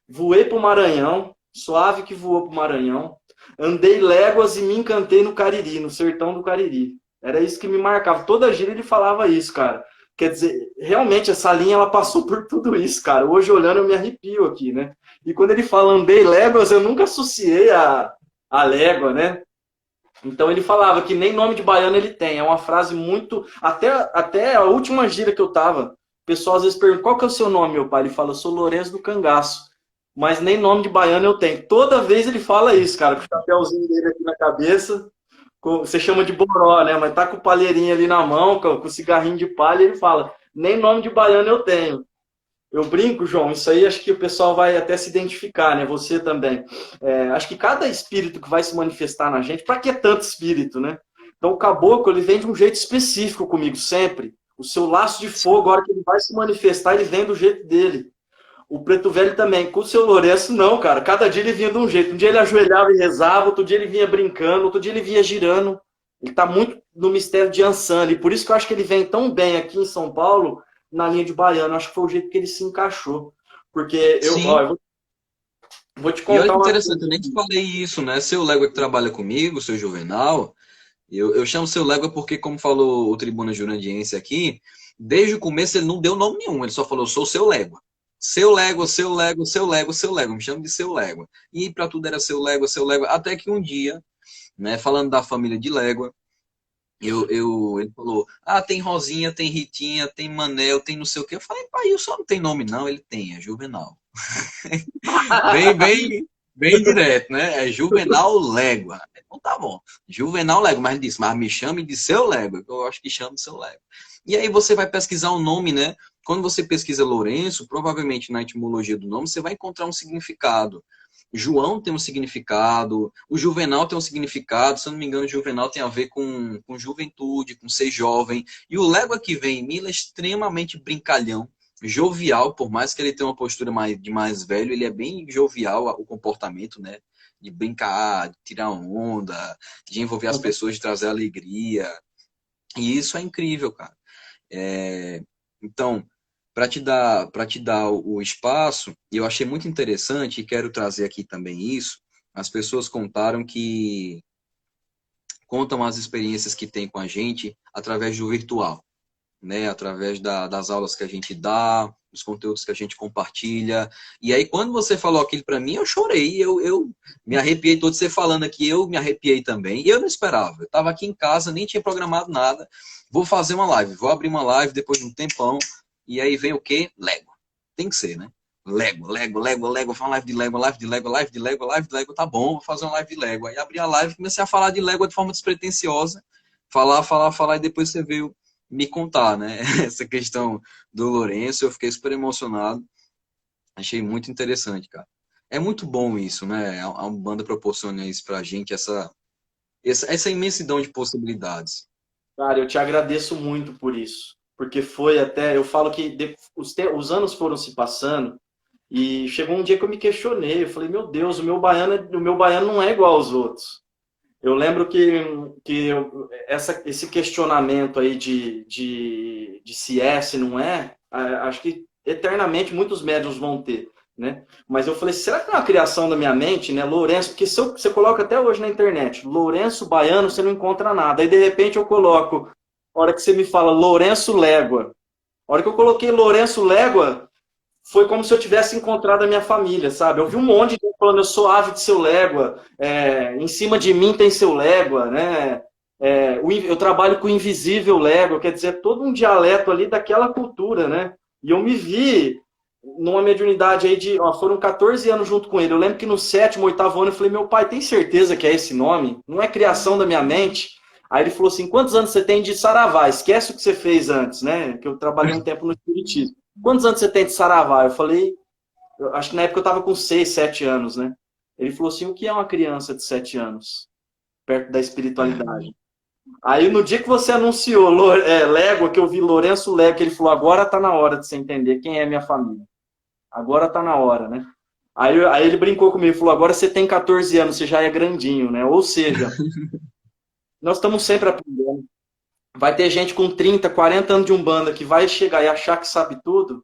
voei para o Maranhão, suave que voou para o Maranhão, andei léguas e me encantei no Cariri, no sertão do Cariri. Era isso que me marcava. Toda gira ele falava isso, cara. Quer dizer, realmente essa linha ela passou por tudo isso, cara. Hoje olhando eu me arrepio aqui, né? E quando ele fala andei léguas, eu nunca associei a légua, né? Então ele falava que nem nome de baiano ele tem. É uma frase muito. Até a última gira que eu tava, o pessoal às vezes pergunta: qual que é o seu nome, meu pai? Ele fala: eu sou Lourenço do Cangaço. Mas nem nome de baiano eu tenho. Toda vez ele fala isso, cara, com o chapéuzinho dele aqui na cabeça. Você chama de boró, né? Mas tá com o palheirinho ali na mão, com o cigarrinho de palha, e ele fala: nem nome de baiano eu tenho. Eu brinco, João, isso aí acho que o pessoal vai até se identificar, né? Você também. Acho que cada espírito que vai se manifestar na gente, para que tanto espírito, né? Então o caboclo, ele vem de um jeito específico comigo, sempre. O seu laço de fogo, a hora que ele vai se manifestar, ele vem do jeito dele. O preto velho também. Com o seu Lourenço, não, cara. Cada dia ele vinha de um jeito. Um dia ele ajoelhava e rezava, outro dia ele vinha brincando, outro dia ele vinha girando. Ele está muito no mistério de Ansan. E por isso que eu acho que ele vem tão bem aqui em São Paulo, na linha de baiano. Eu acho que foi o jeito que ele se encaixou. Porque eu vou te E olha contar que uma interessante, coisa. eu nem te falei isso, né? Seu Légua que trabalha comigo, seu Juvenal, eu chamo seu Légua porque, como falou o Tribuna Jurandiense aqui, desde o começo ele não deu nome nenhum, ele só falou, sou seu Légua. Seu Légua, seu Légua, seu Légua, seu Légua, me chama de seu Légua. E pra tudo era seu Légua, até que um dia, né, falando da família de Légua, ele falou, tem Rosinha, tem Ritinha, tem Manel, tem não sei o quê. Eu falei, pai, o só não tem nome não, ele tem, é Juvenal. Bem, bem, bem direto, né? É Juvenal Légua. Então tá bom. Juvenal Légua, mas ele disse, mas me chame de seu Légua, que eu acho que chama de seu Légua. E aí você vai pesquisar o nome, né? Quando você pesquisa Lourenço, provavelmente na etimologia do nome, você vai encontrar um significado. João tem um significado, o Juvenal tem um significado, se eu não me engano, o Juvenal tem a ver com juventude, com ser jovem. E o Légua que vem em Mila é extremamente brincalhão, jovial, por mais que ele tenha uma postura de mais velho, ele é bem jovial o comportamento, né? De brincar, de tirar onda, de envolver as pessoas, de trazer alegria. E isso é incrível, cara. Então, para te dar o espaço, eu achei muito interessante e quero trazer aqui também isso. As pessoas contam as experiências que têm com a gente através do virtual, né? Através das aulas que a gente dá, dos conteúdos que a gente compartilha. E aí, quando você falou aquilo para mim, eu chorei, eu me arrepiei todo você falando aqui, eu me arrepiei também. E eu não esperava. Eu estava aqui em casa, nem tinha programado nada. Vou fazer uma live, vou abrir uma live depois de um tempão. E aí vem o quê? Lego. Tem que ser, né? Lego, Lego, Lego, Lego, uma live de Lego, live de Lego, live de Lego, live de Lego, tá bom, vou fazer uma live de Lego. Aí abri a live e comecei a falar de Lego de forma despretensiosa. Falar, e depois você veio me contar, né? Essa questão do Lourenço, eu fiquei super emocionado. Achei muito interessante, cara. É muito bom isso, né? A Umbanda proporciona isso pra gente, essa imensidão de possibilidades. Cara, eu te agradeço muito por isso. Porque foi até. Eu falo que os anos foram se passando. E chegou um dia que eu me questionei. Eu falei, meu Deus, o meu baiano não é igual aos outros. Eu lembro esse questionamento aí de se é, se não é, acho que eternamente muitos médiuns vão ter, né? Mas eu falei, será que é uma criação da minha mente, né? Lourenço, porque se você coloca até hoje na internet, Lourenço Baiano, você não encontra nada. Aí de repente eu coloco, a hora que você me fala Lourenço Légua, a hora que eu coloquei Lourenço Légua, foi como se eu tivesse encontrado a minha família, sabe? Eu vi um monte de gente falando, eu sou ave de seu Légua, em cima de mim tem seu Légua, né? Eu trabalho com o invisível Légua, quer dizer, todo um dialeto ali daquela cultura, né? E eu me vi numa mediunidade aí foram 14 anos junto com ele. Eu lembro que no 7º, 8º ano eu falei, meu pai, tem certeza que é esse nome? Não é criação da minha mente? Aí ele falou assim, quantos anos você tem de Saravá? Esquece o que você fez antes, né? Que eu trabalhei um tempo no Espiritismo. Quantos anos você tem de Saravá? Eu falei, acho que na época eu estava com 6, 7 anos, né? Ele falou assim, o que é uma criança de 7 anos? Perto da espiritualidade. Aí no dia que você anunciou Légua, que eu vi Lourenço Légua, que ele falou, agora tá na hora de você entender quem é minha família. Agora tá na hora, né? Aí ele brincou comigo e falou, agora você tem 14 anos, você já é grandinho, né? Ou seja, Nós estamos sempre aprendendo. Vai ter gente com 30, 40 anos de Umbanda que vai chegar e achar que sabe tudo,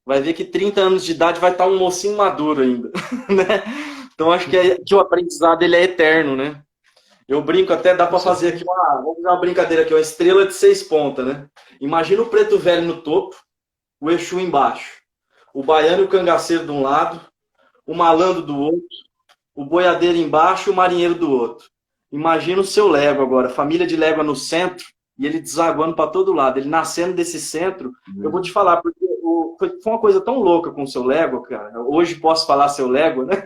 vai ver que 30 anos de idade vai estar um mocinho maduro ainda, né? Então acho que o aprendizado ele é eterno, né? Eu brinco até, dá Com para fazer certeza. aqui vamos fazer uma brincadeira aqui, uma estrela de 6 pontas, né? Imagina o preto velho no topo, o Exu embaixo, o baiano e o cangaceiro de um lado, o malandro do outro, o boiadeiro embaixo e o marinheiro do outro. Imagina o seu Lego agora, família de Lego no centro e ele desaguando para todo lado. Ele nascendo desse centro, eu vou te Hum. falar, porque foi uma coisa tão louca com o seu Lego, cara. Hoje posso falar seu Lego, né?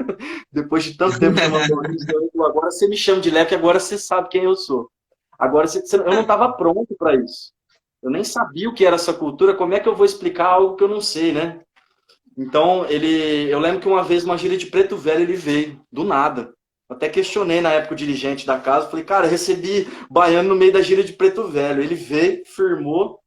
Depois de tanto tempo chamando de agora você me chama de Lego e agora você sabe quem eu sou. Agora eu não estava pronto para isso. Eu nem sabia o que era essa cultura, como é que eu vou explicar algo que eu não sei, né? Então, eu lembro que uma vez uma gira de preto velho ele veio, do nada. Até questionei na época o dirigente da casa, falei, cara, recebi baiano no meio da gira de preto velho. Ele veio, firmou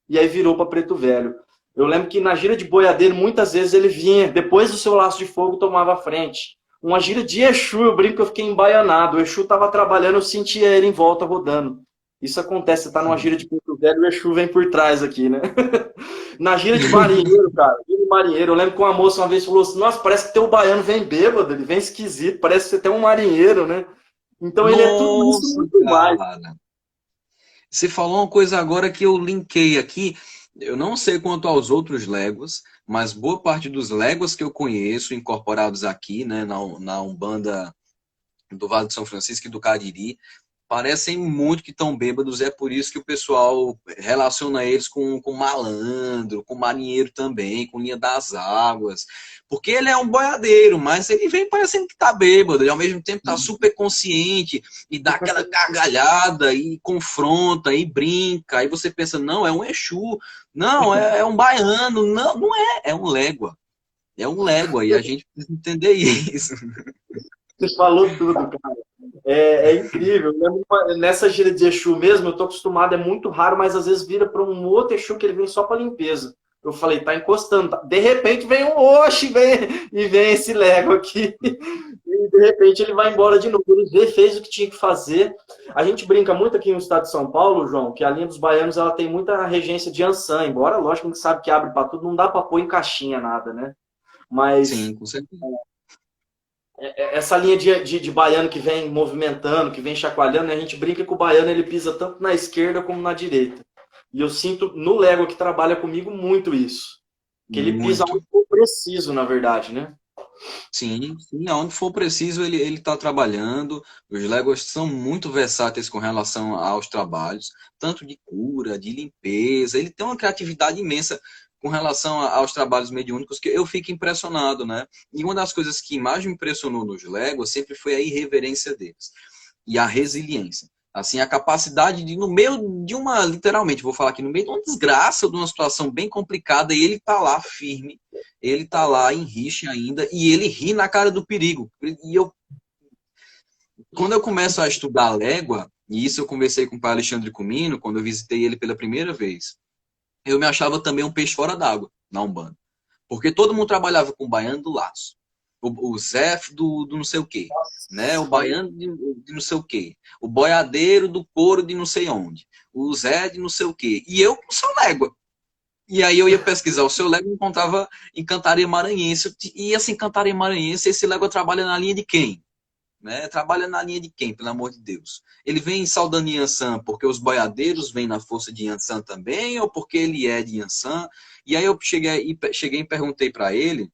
e aí virou para preto velho. Eu lembro que na gira de boiadeiro, muitas vezes ele vinha, depois do seu laço de fogo, tomava a frente. Uma gira de Exu, eu brinco que eu fiquei embaianado. O Exu estava trabalhando, eu sentia ele em volta rodando. Isso acontece, você tá numa gira de preto velho, o Exu vem por trás aqui, né? Na gira de marinheiro, cara, gira de marinheiro, eu lembro que uma moça uma vez falou assim, nossa, parece que teu baiano vem bêbado, ele vem esquisito, parece que você tem um marinheiro, né? Então ele é tudo isso e Nossa, muito mais. cara. Você falou uma coisa agora que eu linkei aqui. Eu não sei quanto aos outros Legos, mas boa parte dos Legos que eu conheço, incorporados aqui, né, na Umbanda do Vale de São Francisco e do Cariri, parecem muito que estão bêbados, é por isso que o pessoal relaciona eles com malandro, com marinheiro também, com linha das águas, porque ele é um boiadeiro, mas ele vem parecendo que tá bêbado, e ao mesmo tempo tá super consciente, e dá aquela gargalhada, e confronta, e brinca, aí você pensa, não, é um Exu, não, é um baiano, não, não é, é um légua, e a gente precisa entender isso. Você falou tudo, cara. É incrível. Nessa gira de Exu mesmo, eu tô acostumado, é muito raro, mas às vezes vira para um outro Exu que ele vem só para limpeza. Eu falei, tá encostando. Tá? De repente vem um Oxi, vem esse Lego aqui. E de repente ele vai embora de novo. Ele fez o que tinha que fazer. A gente brinca muito aqui no estado de São Paulo, João, que a linha dos baianos ela tem muita regência de Ansan, embora, lógico, a gente sabe que abre para tudo, não dá para pôr em caixinha nada, né? Mas Sim, com certeza. essa linha de baiano que vem movimentando, que vem chacoalhando, né? A gente brinca que o baiano ele pisa tanto na esquerda como na direita. E eu sinto no Lego que trabalha comigo muito isso. Que ele pisa Muito. onde for preciso, na verdade, né? Sim, sim, aonde for preciso ele está trabalhando. Os Legos são muito versáteis com relação aos trabalhos, tanto de cura, de limpeza. Ele tem uma criatividade imensa com relação aos trabalhos mediúnicos que eu fico impressionado, né? E uma das coisas que mais me impressionou nos Legos sempre foi a irreverência deles e a resiliência. Assim, a capacidade de, no meio de uma, literalmente, vou falar aqui, no meio de uma desgraça, de uma situação bem complicada, ele tá lá firme, ele tá lá em riche ainda, e ele ri na cara do perigo. E eu, quando eu começo a estudar a légua, e isso eu conversei com o pai Alexandre Comino, quando eu visitei ele pela primeira vez, eu me achava também um peixe fora d'água na Umbanda. Porque todo mundo trabalhava com o baiano do laço. O Zé do não sei o quê. Né? O Olha, baiano de não sei o quê. O boiadeiro do couro de não sei onde. O Zé de não sei o quê. E eu com o seu Légua. E aí eu ia pesquisar o seu Légua e encontrava em Cantaria Maranhense. E assim, Cantaria Maranhense, esse Légua trabalha na linha de quem? Né? Trabalha na linha de quem, pelo amor de Deus? Ele vem em Saldanha Yansan porque os boiadeiros vêm na força de Yansan também, ou porque ele é de Yansan? E aí eu cheguei e perguntei para ele,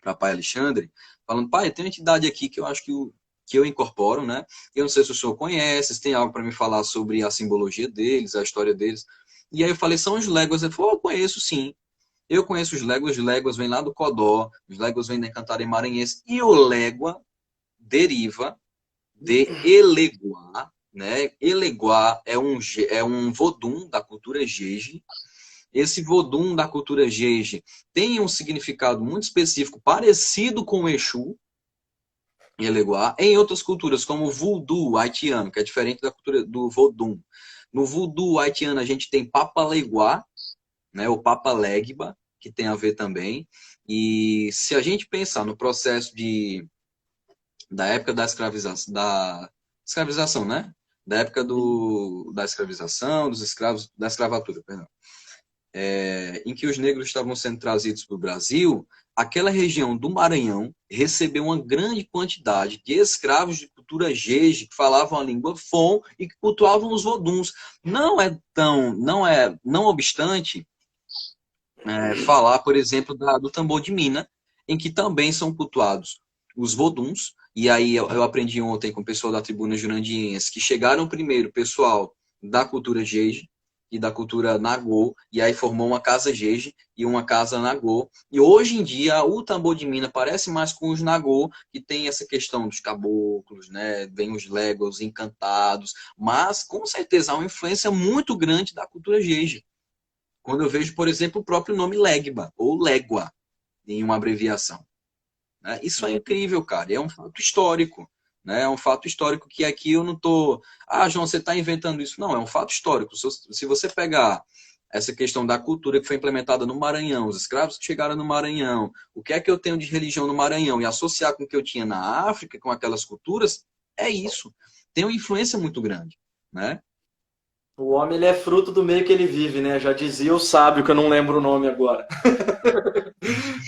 para pai Alexandre, falando, pai, tem uma entidade aqui que eu acho que eu incorporo, né? Eu não sei se o senhor conhece, se tem algo para me falar sobre a simbologia deles, a história deles. E aí eu falei, são os léguas. Ele falou, eu conheço sim. Eu conheço os léguas vêm lá do Codó, os léguas vêm da Encantaria Maranhense, e o légua deriva de Eleguá, né? Eleguá é um vodum da cultura Jeje. Esse vodum da cultura Jeje tem um significado muito específico, parecido com o Exu, em Eleguá, em outras culturas, como o voodoo haitiano, que é diferente da cultura do vodum. No voodoo haitiano, a gente tem Papa Leguá, né, o Papa Legba, que tem a ver também. E se a gente pensar no processo da época da escravização, né? da época da escravização, dos escravos, da escravatura, perdão, em que os negros estavam sendo trazidos para o Brasil, aquela região do Maranhão recebeu uma grande quantidade de escravos de cultura jeje, que falavam a língua fon e que cultuavam os voduns. Não obstante, falar, por exemplo, do tambor de mina, em que também são cultuados os voduns. E aí eu aprendi ontem com o pessoal da Tribuna Jurandiense que chegaram primeiro o pessoal da cultura jeje e da cultura nagô, e aí formou uma casa jeje e uma casa nagô. E hoje em dia o tambor de mina parece mais com os nagô, que tem essa questão dos caboclos, né? Vem os léguas encantados, mas com certeza há uma influência muito grande da cultura jeje. Quando eu vejo, por exemplo, o próprio nome Legba, ou Légua, em uma abreviação. Né? Isso é incrível, cara. É um fato histórico. Né? É um fato histórico que aqui eu não estou... Ah, João, você está inventando isso. Não, é um fato histórico. Se você pegar essa questão da cultura que foi implementada no Maranhão, os escravos que chegaram no Maranhão, o que é que eu tenho de religião no Maranhão, e associar com o que eu tinha na África, com aquelas culturas, é isso. Tem uma influência muito grande. Né? O homem ele é fruto do meio que ele vive, né? Já dizia o sábio, que eu não lembro o nome agora.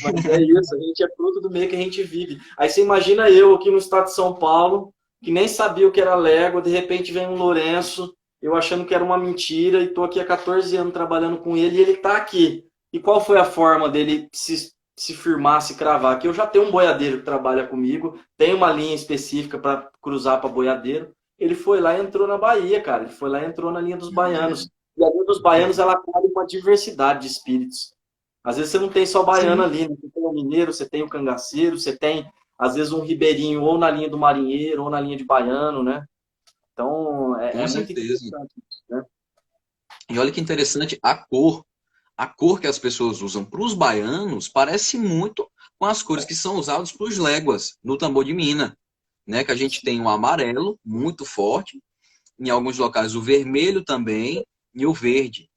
Mas é isso, a gente é fruto do meio que a gente vive. Aí você imagina eu aqui no estado de São Paulo, que nem sabia o que era légua, de repente vem um Lourenço, eu achando que era uma mentira, e tô aqui há 14 anos trabalhando com ele, e ele tá aqui. E qual foi a forma dele se firmar, se cravar? Que eu já tenho um boiadeiro que trabalha comigo, tem uma linha específica para cruzar para boiadeiro. Ele foi lá e entrou na Bahia, cara. Ele foi lá e entrou na linha dos baianos. E a linha dos baianos, ela cabe uma diversidade de espíritos. Às vezes você não tem só baiano Sim. ali, né? Você tem o mineiro, você tem o cangaceiro, você tem, às vezes, um ribeirinho ou na linha do marinheiro ou na linha de baiano, né? Então, Com é muito certeza. interessante isso, né? E olha que interessante, a cor. A cor que as pessoas usam para os baianos parece muito com as cores que são usadas para os léguas no tambor de mina. Né? Que a gente tem o amarelo, muito forte, em alguns locais o vermelho também, e o verde.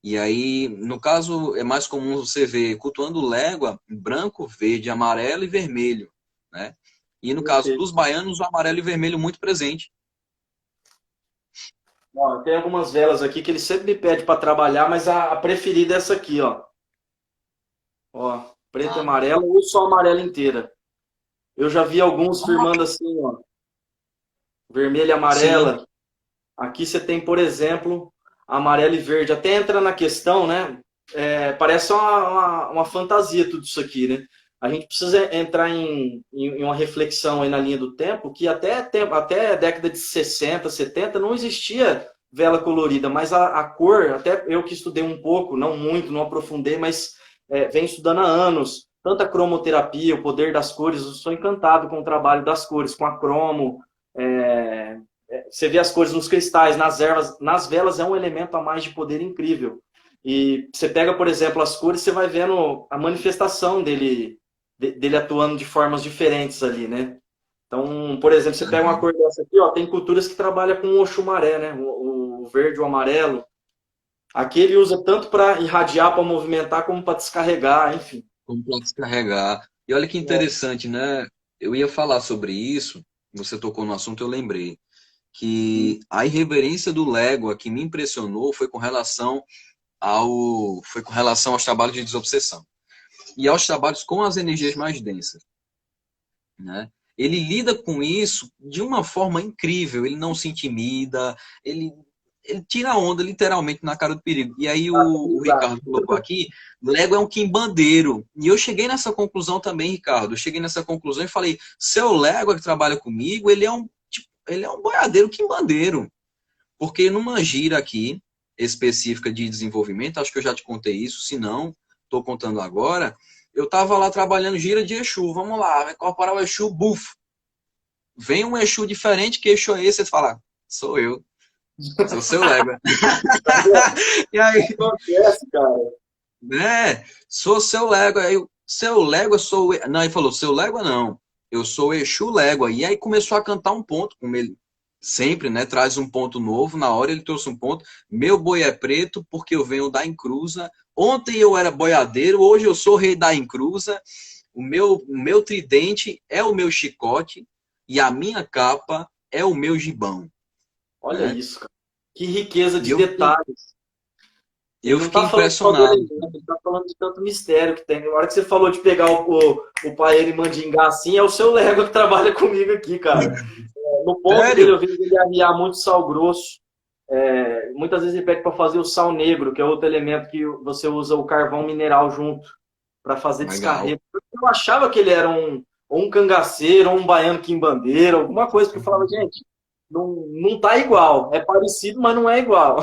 E aí, no caso, é mais comum você ver cultuando légua branco, verde, amarelo e vermelho. Né? E no caso Perfeito. dos baianos, o amarelo e vermelho muito presente. Ó, tem algumas velas aqui que ele sempre me pede para trabalhar, mas a preferida é essa aqui, ó. Ó, preta e Ah, amarela ou só amarela inteira. Eu já vi alguns firmando assim, ó, vermelha e sim, amarela. Aqui você tem, por exemplo, amarelo e verde. Até entra na questão, né? Parece uma fantasia tudo isso aqui, né? A gente precisa entrar em uma reflexão aí na linha do tempo, que até a década de 60, 70, não existia vela colorida, mas a cor, até eu que estudei um pouco, não muito, não aprofundei, mas venho estudando há anos, tanto a cromoterapia, o poder das cores, eu sou encantado com o trabalho das cores, com a cromo, é, você vê as cores nos cristais, nas velas é um elemento a mais de poder incrível. E você pega, por exemplo, as cores, você vai vendo a manifestação dele atuando de formas diferentes ali, né? Então, por exemplo, você pega uma cor dessa aqui, ó, tem culturas que trabalham com o oxumaré, né? O verde, o amarelo. Aqui ele usa tanto para irradiar, para movimentar, como para descarregar, enfim. como para descarregar. E olha que interessante, né? Eu ia falar sobre isso, você tocou no assunto, eu lembrei. Que a irreverência do Légua que me impressionou foi com relação aos trabalhos de desobsessão e aos trabalhos com as energias mais densas, né? Ele lida com isso de uma forma incrível, ele não se intimida, ele tira a onda literalmente na cara do perigo. E aí o Ricardo colocou aqui, Lego é um quimbandeiro. E eu cheguei nessa conclusão também, Ricardo. Eu cheguei nessa conclusão e falei, seu Lego que trabalha comigo, ele é um boiadeiro quimbandeiro. Porque numa gira aqui, específica de desenvolvimento, acho que eu já te contei isso, se não, estou contando agora, eu estava lá trabalhando gira de Exu, vamos lá, vai incorporar o Exu, buf. Vem um Exu diferente, que Exu é esse? Você fala, sou eu, sou seu Légua. E aí, Acontece, cara. né, sou seu Légua. Aí, seu Légua, sou... Não, ele falou, seu Légua não, eu sou Exu Légua. E aí começou a cantar um ponto, como ele sempre, né, traz um ponto novo. Na hora ele trouxe um ponto. Meu boi é preto porque eu venho da encruza. Ontem eu era boiadeiro, hoje eu sou rei da encruza. O meu tridente é o meu chicote e a minha capa é o meu gibão. Olha né? isso, cara. Que riqueza E de detalhes. eu Ele não fiquei tá falando só do impressionado. elemento, ele tá falando de tanto mistério que tem. Na hora que você falou de pegar o paeiro e mandingar assim, é o seu Légua que trabalha comigo aqui, cara. No ponto dele, Sério? eu vejo ele arriar muito sal grosso. Muitas vezes ele pede para fazer o sal negro, que é outro elemento que você usa o carvão mineral junto para fazer Legal. descarrego. Eu achava que ele era ou um cangaceiro, ou um baiano quimbandeiro, alguma coisa que eu falava, gente, não tá igual. É parecido, mas não é igual.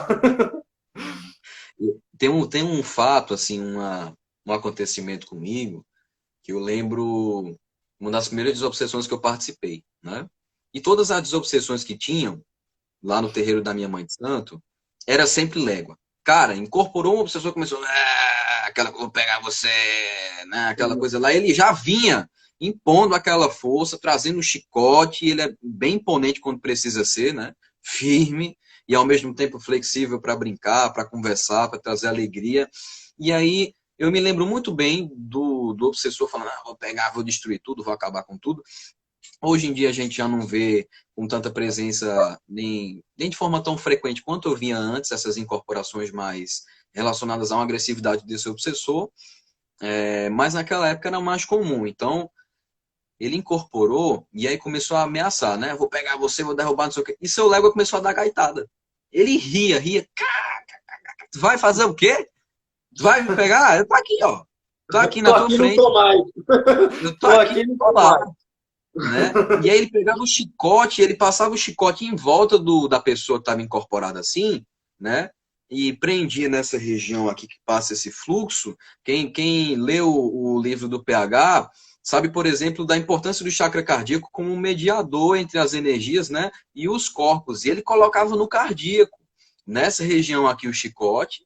Tem um fato, assim, um acontecimento comigo, que eu lembro uma das primeiras desobsessões que eu participei, né? E todas as desobsessões que tinham lá no terreiro da minha mãe de santo, era sempre légua. Cara, incorporou uma obsessão, começou, aquela vou pegar você, né? Aquela coisa lá, ele já vinha impondo aquela força, trazendo o chicote, ele é bem imponente quando precisa ser, né? Firme e ao mesmo tempo flexível para brincar, para conversar, para trazer alegria. E aí eu me lembro muito bem do obsessor falando, vou pegar, vou destruir tudo, vou acabar com tudo. Hoje em dia a gente já não vê com tanta presença, nem de forma tão frequente quanto eu via antes, essas incorporações mais relacionadas a uma agressividade desse obsessor, mas naquela época era mais comum. Então, ele incorporou e aí começou a ameaçar, né? Vou pegar você, vou derrubar, não sei o quê. E seu Légua começou a dar gaitada. Ele ria. Tu vai fazer o quê? Tu vai me pegar? Eu tô aqui, ó. Tô aqui Tô na tua aqui, não frente. tô mais. Eu tô Tô aqui, aqui, não tô tô lá. mais. Né? E aí ele pegava o chicote, ele passava o chicote em volta da pessoa que estava incorporada assim, né? E prendia nessa região aqui que passa esse fluxo. Quem leu o livro do pH sabe, por exemplo, da importância do chakra cardíaco como um mediador entre as energias, né? E os corpos. E ele colocava no cardíaco, nessa região aqui, o chicote.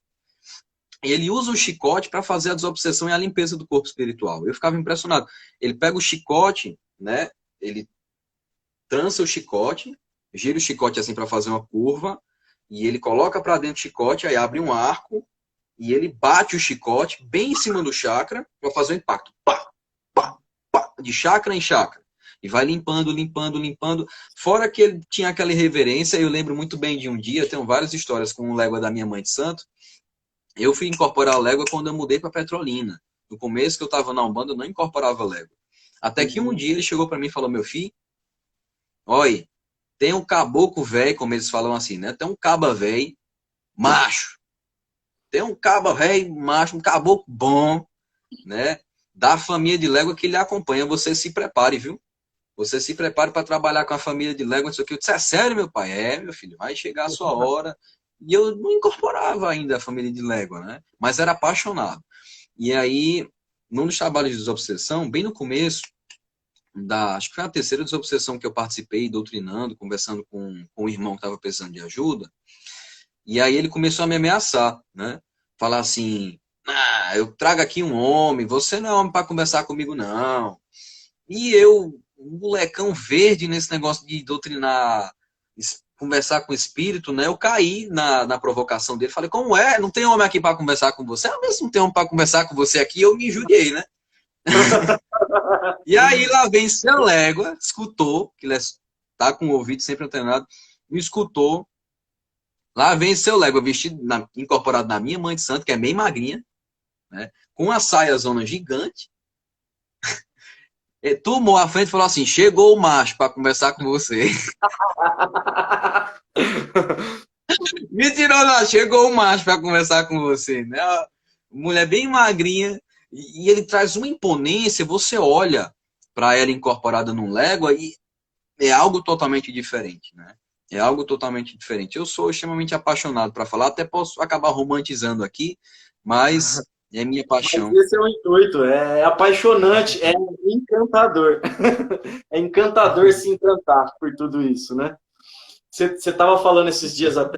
E ele usa o chicote para fazer a desobsessão e a limpeza do corpo espiritual. Eu ficava impressionado. Ele pega o chicote, né? Ele trança o chicote, gira o chicote assim para fazer uma curva, e ele coloca para dentro do chicote, aí abre um arco, e ele bate o chicote bem em cima do chakra para fazer um impacto. Pá, pá, pá, de chakra em chakra. E vai limpando, limpando, limpando. Fora que ele tinha aquela irreverência, eu lembro muito bem de um dia, tenho várias histórias com o Légua da minha mãe de santo. Eu fui incorporar a Légua quando eu mudei para Petrolina. No começo que eu estava na Umbanda, eu não incorporava a Légua. Até que um dia ele chegou para mim e falou, meu filho, olha, tem um caboclo velho, como eles falam assim, né? Tem um caba velho, macho. Tem um caba velho, macho, um caboclo bom, né? Da família de Légua que lhe acompanha. Você se prepare, viu? Você se prepare para trabalhar com a família de Légua. Isso aqui. Eu disse, é sério, meu pai? É, meu filho, vai chegar a sua hora. E eu não incorporava ainda a família de Légua, né? Mas era apaixonado. E aí, num dos trabalhos de desobsessão, bem no começo, acho que foi a terceira desobsessão que eu participei, doutrinando, conversando com o irmão que estava precisando de ajuda. E aí ele começou a me ameaçar, né? Falar assim, eu trago aqui um homem, você não é homem para conversar comigo, não. E eu, um molecão verde nesse negócio de doutrinar, conversar com o espírito, né? Eu caí na provocação dele. Falei, como é? Não tem homem aqui para conversar com você? Eu mesmo não tenho homem para conversar com você aqui, eu me injuriei, né? E aí lá vem seu Légua, escutou, que ele tá com o ouvido sempre antenado, me escutou. Lá vem seu Légua vestido, incorporado na minha mãe de santo, que é bem magrinha, né? Com uma saia zona gigante. Tomou a frente e falou assim: chegou o macho para conversar com você. Me tirou lá, chegou o macho para conversar com você, né? Mulher bem magrinha, e ele traz uma imponência, você olha para ela incorporada num Légua e é algo totalmente diferente, né? É algo totalmente diferente. Eu sou extremamente apaixonado para falar, até posso acabar romantizando aqui, mas é minha Mas paixão. esse é o intuito, é apaixonante, é encantador. É encantador se encantar por tudo isso, né? Você estava falando esses dias até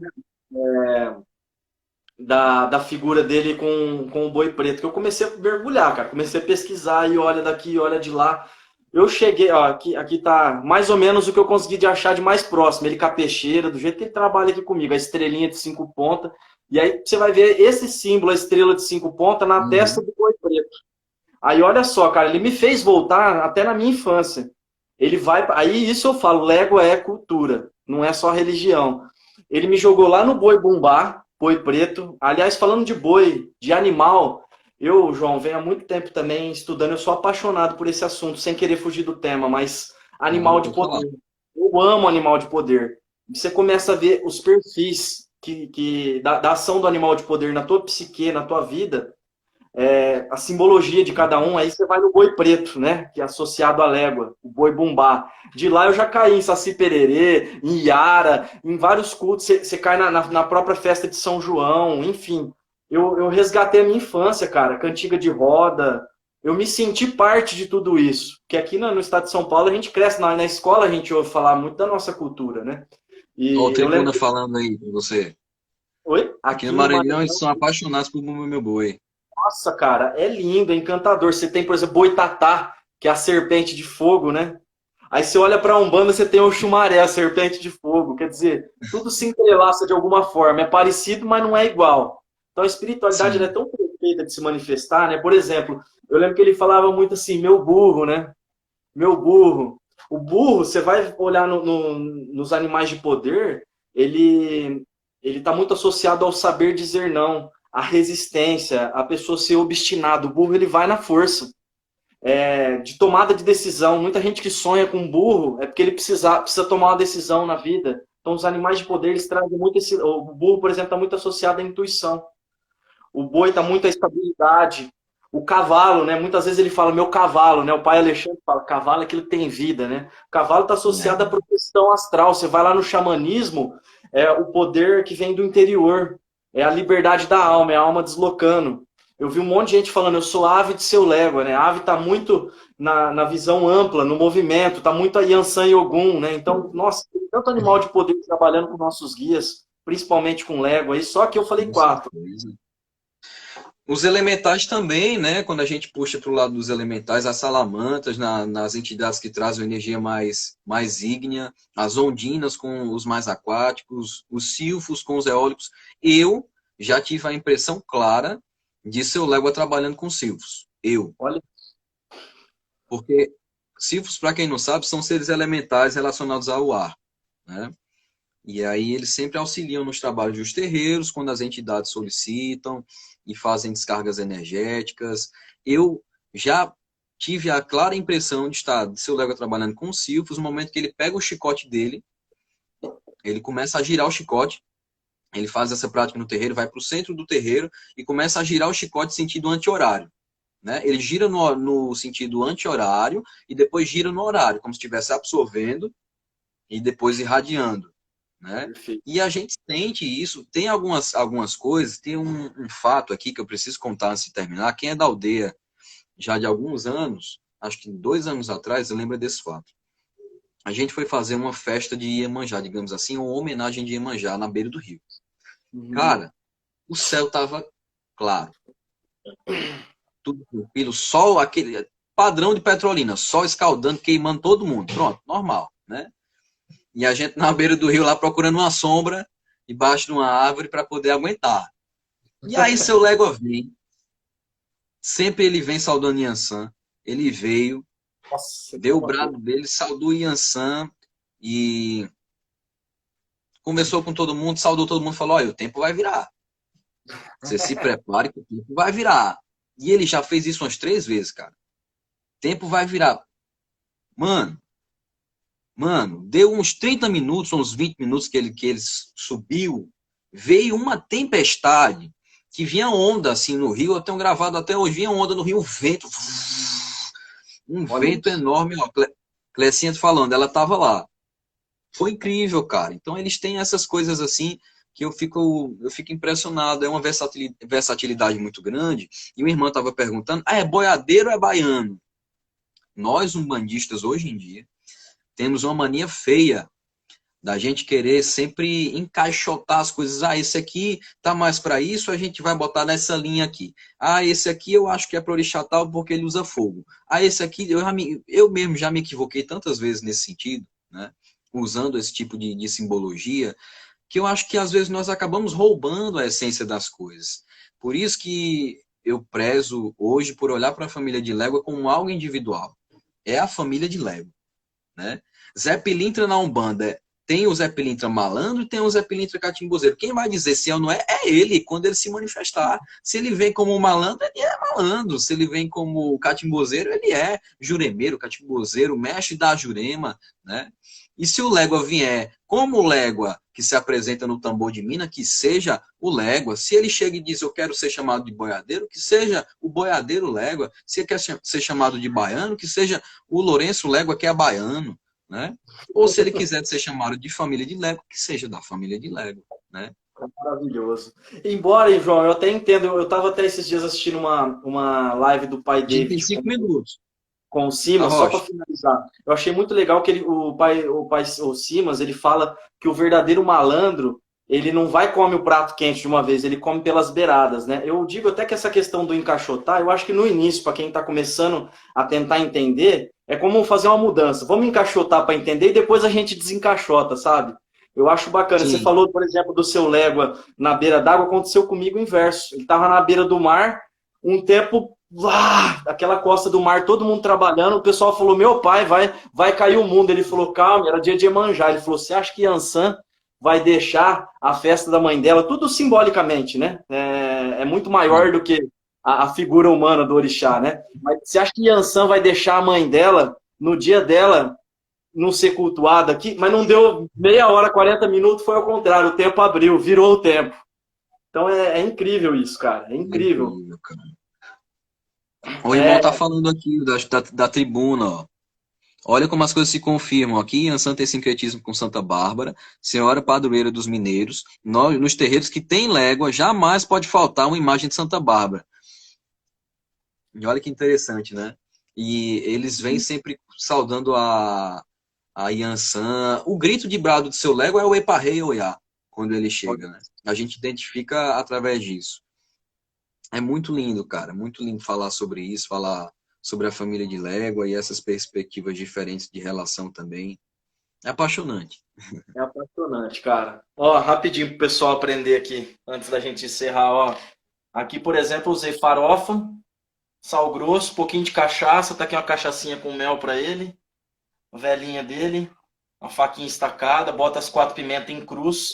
da figura dele com o boi preto, que eu comecei a mergulhar, cara. Comecei a pesquisar e olha daqui, olha de lá. Eu cheguei, ó, aqui tá mais ou menos o que eu consegui de achar de mais próximo. Ele com a peixeira, do jeito que ele trabalha aqui comigo, a estrelinha de 5 pontas. E aí você vai ver esse símbolo, a estrela de 5 pontas, na testa do boi preto. Aí olha só, cara, ele me fez voltar até na minha infância. Ele vai. Aí isso eu falo, Légua é cultura, não é só religião. Ele me jogou lá no Boi Bumbá, boi preto. Aliás, falando de boi, de animal, eu, João, venho há muito tempo também estudando. Eu sou apaixonado por esse assunto, sem querer fugir do tema, mas Não, animal de pode falar. poder. Eu amo animal de poder. Você começa a ver os perfis da ação do animal de poder na tua psique, na tua vida, a simbologia de cada um, aí você vai no boi preto, né? Que é associado à légua, o boi bumbá. De lá eu já caí em Saci Pererê, em Iara, em vários cultos. Você cai na própria festa de São João, enfim. Eu resgatei a minha infância, cara, cantiga de roda. Eu me senti parte de tudo isso. Que aqui no estado de São Paulo a gente cresce, na escola a gente ouve falar muito da nossa cultura, né? Ó, o E eu lembro. Tribuna falando aí com você. Oi? Aqui no Aqui no Maranhão eles Maranhão. são apaixonados por Bumba Meu Boi. Nossa, cara, é lindo, é encantador. Você tem, por exemplo, Boitatá, que é a serpente de fogo, né? Aí você olha para a Umbanda, você tem o Xumaré, a serpente de fogo. Quer dizer, tudo se entrelaça de alguma forma. É parecido, mas não é igual. Então a espiritualidade ela é Sim. tão perfeita de se manifestar, né? Por exemplo, eu lembro que ele falava muito assim, meu burro, né? Meu burro. O burro, você vai olhar nos animais de poder, ele está muito associado ao saber dizer não, à resistência, a pessoa ser obstinada. O burro ele vai na força, de tomada de decisão. Muita gente que sonha com burro é porque ele precisa tomar uma decisão na vida. Então, os animais de poder eles trazem muito esse. O burro, por exemplo, está muito associado à intuição. O boi está muito à estabilidade. O cavalo, né? Muitas vezes ele fala meu cavalo, né? O pai Alexandre fala cavalo é aquilo que tem vida, né? O cavalo está associado à É. proteção astral. Você vai lá no xamanismo, é o poder que vem do interior, é a liberdade da alma, é a alma deslocando. Eu vi um monte de gente falando, eu sou ave de seu légua, né? A ave está muito na visão ampla, no movimento, está muito a Yansan e Ogum, né? Então, nossa, tem tanto animal de poder trabalhando com nossos guias, principalmente com légua aí, só que eu falei Com quatro. certeza. Os elementais também, né? Quando a gente puxa para o lado dos elementais, as salamantas, nas entidades que trazem energia mais ígnea, as ondinas com os mais aquáticos, os silfos com os eólicos. Eu já tive a impressão clara de seu légua trabalhando com silfos. Eu. Olha. Porque silfos, para quem não sabe, são seres elementais relacionados ao ar, né? E aí eles sempre auxiliam nos trabalhos dos terreiros, quando as entidades solicitam e fazem descargas energéticas. Eu já tive a clara impressão de seu Lego trabalhando com o Silfos, no momento que ele pega o chicote dele, ele começa a girar o chicote, ele faz essa prática no terreiro, vai para o centro do terreiro e começa a girar o chicote em sentido anti-horário. Né? Ele gira no sentido anti-horário e depois gira no horário, como se estivesse absorvendo e depois irradiando. Né? Perfeito. E a gente sente isso. Tem algumas coisas, tem um fato aqui que eu preciso contar antes de terminar. Quem é da aldeia já de alguns anos, acho que 2 anos atrás, eu lembro desse fato. A gente foi fazer uma festa de Iemanjá, digamos assim, uma homenagem de Iemanjá na beira do rio. Uhum. Cara, o céu tava claro, tudo tranquilo, sol, aquele padrão de Petrolina, sol escaldando, queimando todo mundo. Pronto, normal, né? E a gente na beira do rio lá procurando uma sombra, debaixo de uma árvore para poder aguentar. E aí seu Légua vem, sempre ele vem saudando Yansan, ele veio, Nossa, deu o toma tudo. brado dele, saudou Yansan e conversou com todo mundo, saudou todo mundo, falou, olha, o tempo vai virar. Você se prepare que o tempo vai virar. E ele já fez isso umas 3 vezes, cara. O tempo vai virar. Mano, deu uns 30 minutos, uns 20 minutos que ele subiu, veio uma tempestade, que vinha onda assim no rio, eu tenho gravado até hoje, vinha onda no rio, um vento, um Olha vento isso. enorme, ó, Clecinha falando, ela tava lá. Foi incrível, cara. Então eles têm essas coisas assim que eu fico impressionado, é uma versatilidade muito grande. E minha irmã estava perguntando, é boiadeiro ou é baiano? Nós, umbandistas, hoje em dia, temos uma mania feia da gente querer sempre encaixotar as coisas. Ah, esse aqui tá mais para isso, a gente vai botar nessa linha aqui. Ah, esse aqui eu acho que é para orixá tal porque ele usa fogo. Ah, esse aqui eu mesmo já me equivoquei tantas vezes nesse sentido, né? Usando esse tipo de simbologia, que eu acho que às vezes nós acabamos roubando a essência das coisas. Por isso que eu prezo hoje por olhar para a família de Légua como algo individual. É a família de Légua, né? Zé Pilintra na Umbanda tem o Zé Pilintra malandro e tem o Zé Pilintra catimbozeiro. Quem vai dizer se é ou não é, é ele, quando ele se manifestar. Se ele vem como malandro, ele é malandro. Se ele vem como catimbozeiro, ele é juremeiro, catimbozeiro, mestre da jurema, né? E se o Légua vier como Légua, que se apresenta no Tambor de Minas, que seja o Légua. Se ele chega e diz, eu quero ser chamado de boiadeiro, que seja o boiadeiro Légua. Se ele quer ser chamado de baiano, que seja o Lourenço Légua, que é baiano, né? Ou se ele quiser ser chamado de família de Légua, que seja da família de Légua, né? Maravilhoso. Embora, hein, João, eu até entendo, eu estava até esses dias assistindo uma live do pai A gente tem David 5 minutos. com o Simas, só para finalizar. Eu achei muito legal que o Simas, ele fala que o verdadeiro malandro, ele não vai comer o prato quente de uma vez, ele come pelas beiradas, né? Eu digo até que essa questão do encaixotar, eu acho que no início, para quem está começando a tentar entender, é como fazer uma mudança. Vamos encaixotar para entender e depois a gente desencaixota, sabe? Eu acho bacana. Sim. Você falou, por exemplo, do seu Légua na beira d'água, aconteceu comigo o inverso. Ele estava na beira do mar, um tempo, aquela costa do mar, todo mundo trabalhando, o pessoal falou, meu pai, vai cair o mundo. Ele falou, calma, era dia de Iemanjá. Ele falou, você acha que Yansan vai deixar a festa da mãe dela, tudo simbolicamente, né? É muito maior do que a figura humana do orixá, né? Mas você acha que Yansan vai deixar a mãe dela, no dia dela, não ser cultuada aqui? Mas não deu meia hora, 40 minutos, foi ao contrário, o tempo abriu, virou o tempo. Então é incrível isso, cara, é incrível. O irmão tá falando aqui da tribuna, ó. Olha como as coisas se confirmam aqui. Yansan tem sincretismo com Santa Bárbara, Senhora Padroeira dos Mineiros. Nos terreiros que tem Légua, jamais pode faltar uma imagem de Santa Bárbara. E olha que interessante, né? E eles vêm sempre saudando a Yansan. O grito de brado do seu Légua é o Eparrei Oiá, quando ele chega, né? A gente identifica através disso. É muito lindo, cara. Muito lindo falar sobre isso, falar sobre a família de Légua e essas perspectivas diferentes de relação também. É apaixonante. É apaixonante, cara. Ó, rapidinho pro pessoal aprender aqui, antes da gente encerrar, ó. Aqui, por exemplo, eu usei farofa, sal grosso, um pouquinho de cachaça, tá aqui uma cachaçinha com mel para ele, a velhinha dele, uma faquinha estacada, bota as 4 pimentas em cruz.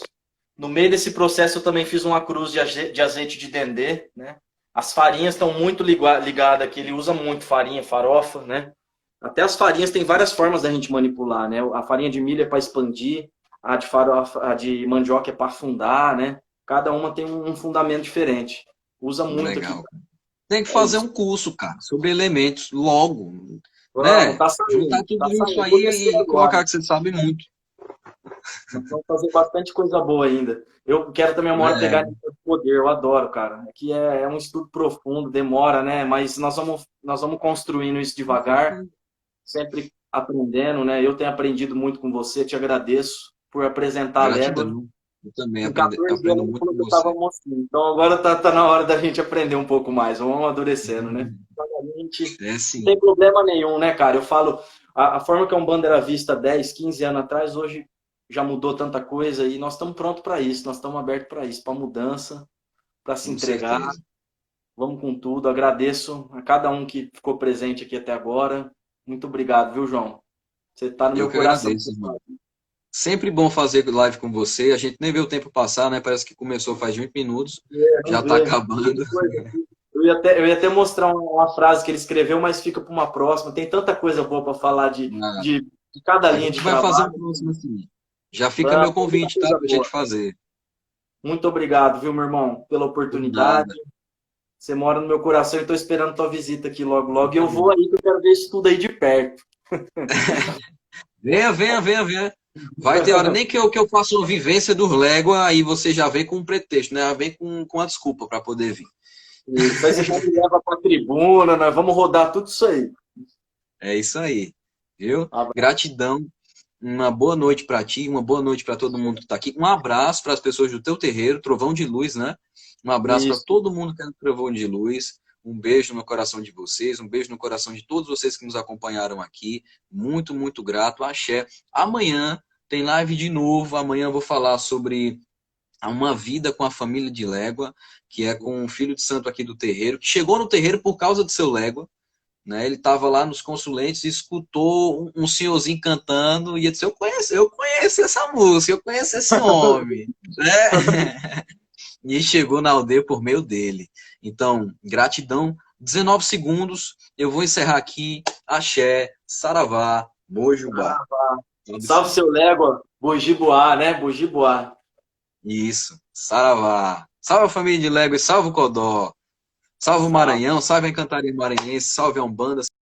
No meio desse processo eu também fiz uma cruz de azeite de dendê, né? As farinhas estão muito ligadas aqui, ele usa muito farinha, farofa, né? Até as farinhas tem várias formas da gente manipular, né? A farinha de milho é para expandir, a de farofa, a de mandioca é para afundar, né? Cada uma tem um fundamento diferente. Usa muito. Legal. Aqui. Tem que fazer um curso, cara, sobre elementos logo. Né? Tá saindo, juntar tudo isso aí e colocar que você sabe muito. Vamos fazer bastante coisa boa ainda. Eu quero também uma hora pegar o poder, eu adoro, cara. Aqui é um estudo profundo, demora, né? Mas nós vamos construindo isso devagar, sempre aprendendo, né? Eu tenho aprendido muito com você, te agradeço por apresentar a Légua. Eu também aprendo muito com você. Então agora tá na hora da gente aprender um pouco mais, vamos amadurecendo, né? Sim. Não tem problema nenhum, né, cara? Eu falo, a forma que a Umbanda era vista 10, 15 anos atrás, hoje já mudou tanta coisa e nós estamos prontos para isso, nós estamos abertos para isso, para mudança, para se entregar. Certeza. Vamos com tudo. Agradeço a cada um que ficou presente aqui até agora. Muito obrigado, viu, João? Você está no meu coração. Agradeço, irmão. Sempre bom fazer live com você. A gente nem vê o tempo passar, né? Parece que começou faz 20 minutos. Já está acabando. Eu ia até mostrar uma frase que ele escreveu, mas fica para uma próxima. Tem tanta coisa boa para falar de cada linha de trabalho. A gente vai fazer um próximo assim. Já fica meu convite, tá? Pra gente fazer. Muito obrigado, viu, meu irmão, pela oportunidade. Você mora no meu coração e estou esperando tua visita aqui logo, logo. E eu vou aí, que eu quero ver isso tudo aí de perto. Venha. Vai ter hora, nem que eu faça uma vivência do Légua, aí você já vem com um pretexto, né? Vem com a desculpa para poder vir. Isso, aí você já me leva para a tribuna, nós vamos rodar tudo isso aí. É isso aí, viu? Gratidão. Uma boa noite para ti, uma boa noite para todo mundo que está aqui. Um abraço para as pessoas do teu terreiro, Trovão de Luz, né? Um abraço para todo mundo que é do Trovão de Luz. Um beijo no coração de vocês, um beijo no coração de todos vocês que nos acompanharam aqui. Muito, muito grato. Axé. Amanhã tem live de novo. Amanhã eu vou falar sobre uma vida com a família de Légua, que é com um filho de santo aqui do terreiro, que chegou no terreiro por causa do seu Légua, né? Ele estava lá nos Consulentes e escutou um senhorzinho cantando e ele disse, eu conheço essa música, eu conheço esse homem, né? E chegou na aldeia por meio dele. Então, gratidão. 19 segundos, eu vou encerrar aqui. Axé, Saravá, Mojubá. Salve seu Légua, Bojiboá, né? Bojiboá. Isso, Saravá. Salve a família de Légua e salve o Codó. Salve o Salve. Maranhão, salve a Encantaria Maranhense, salve a Umbanda.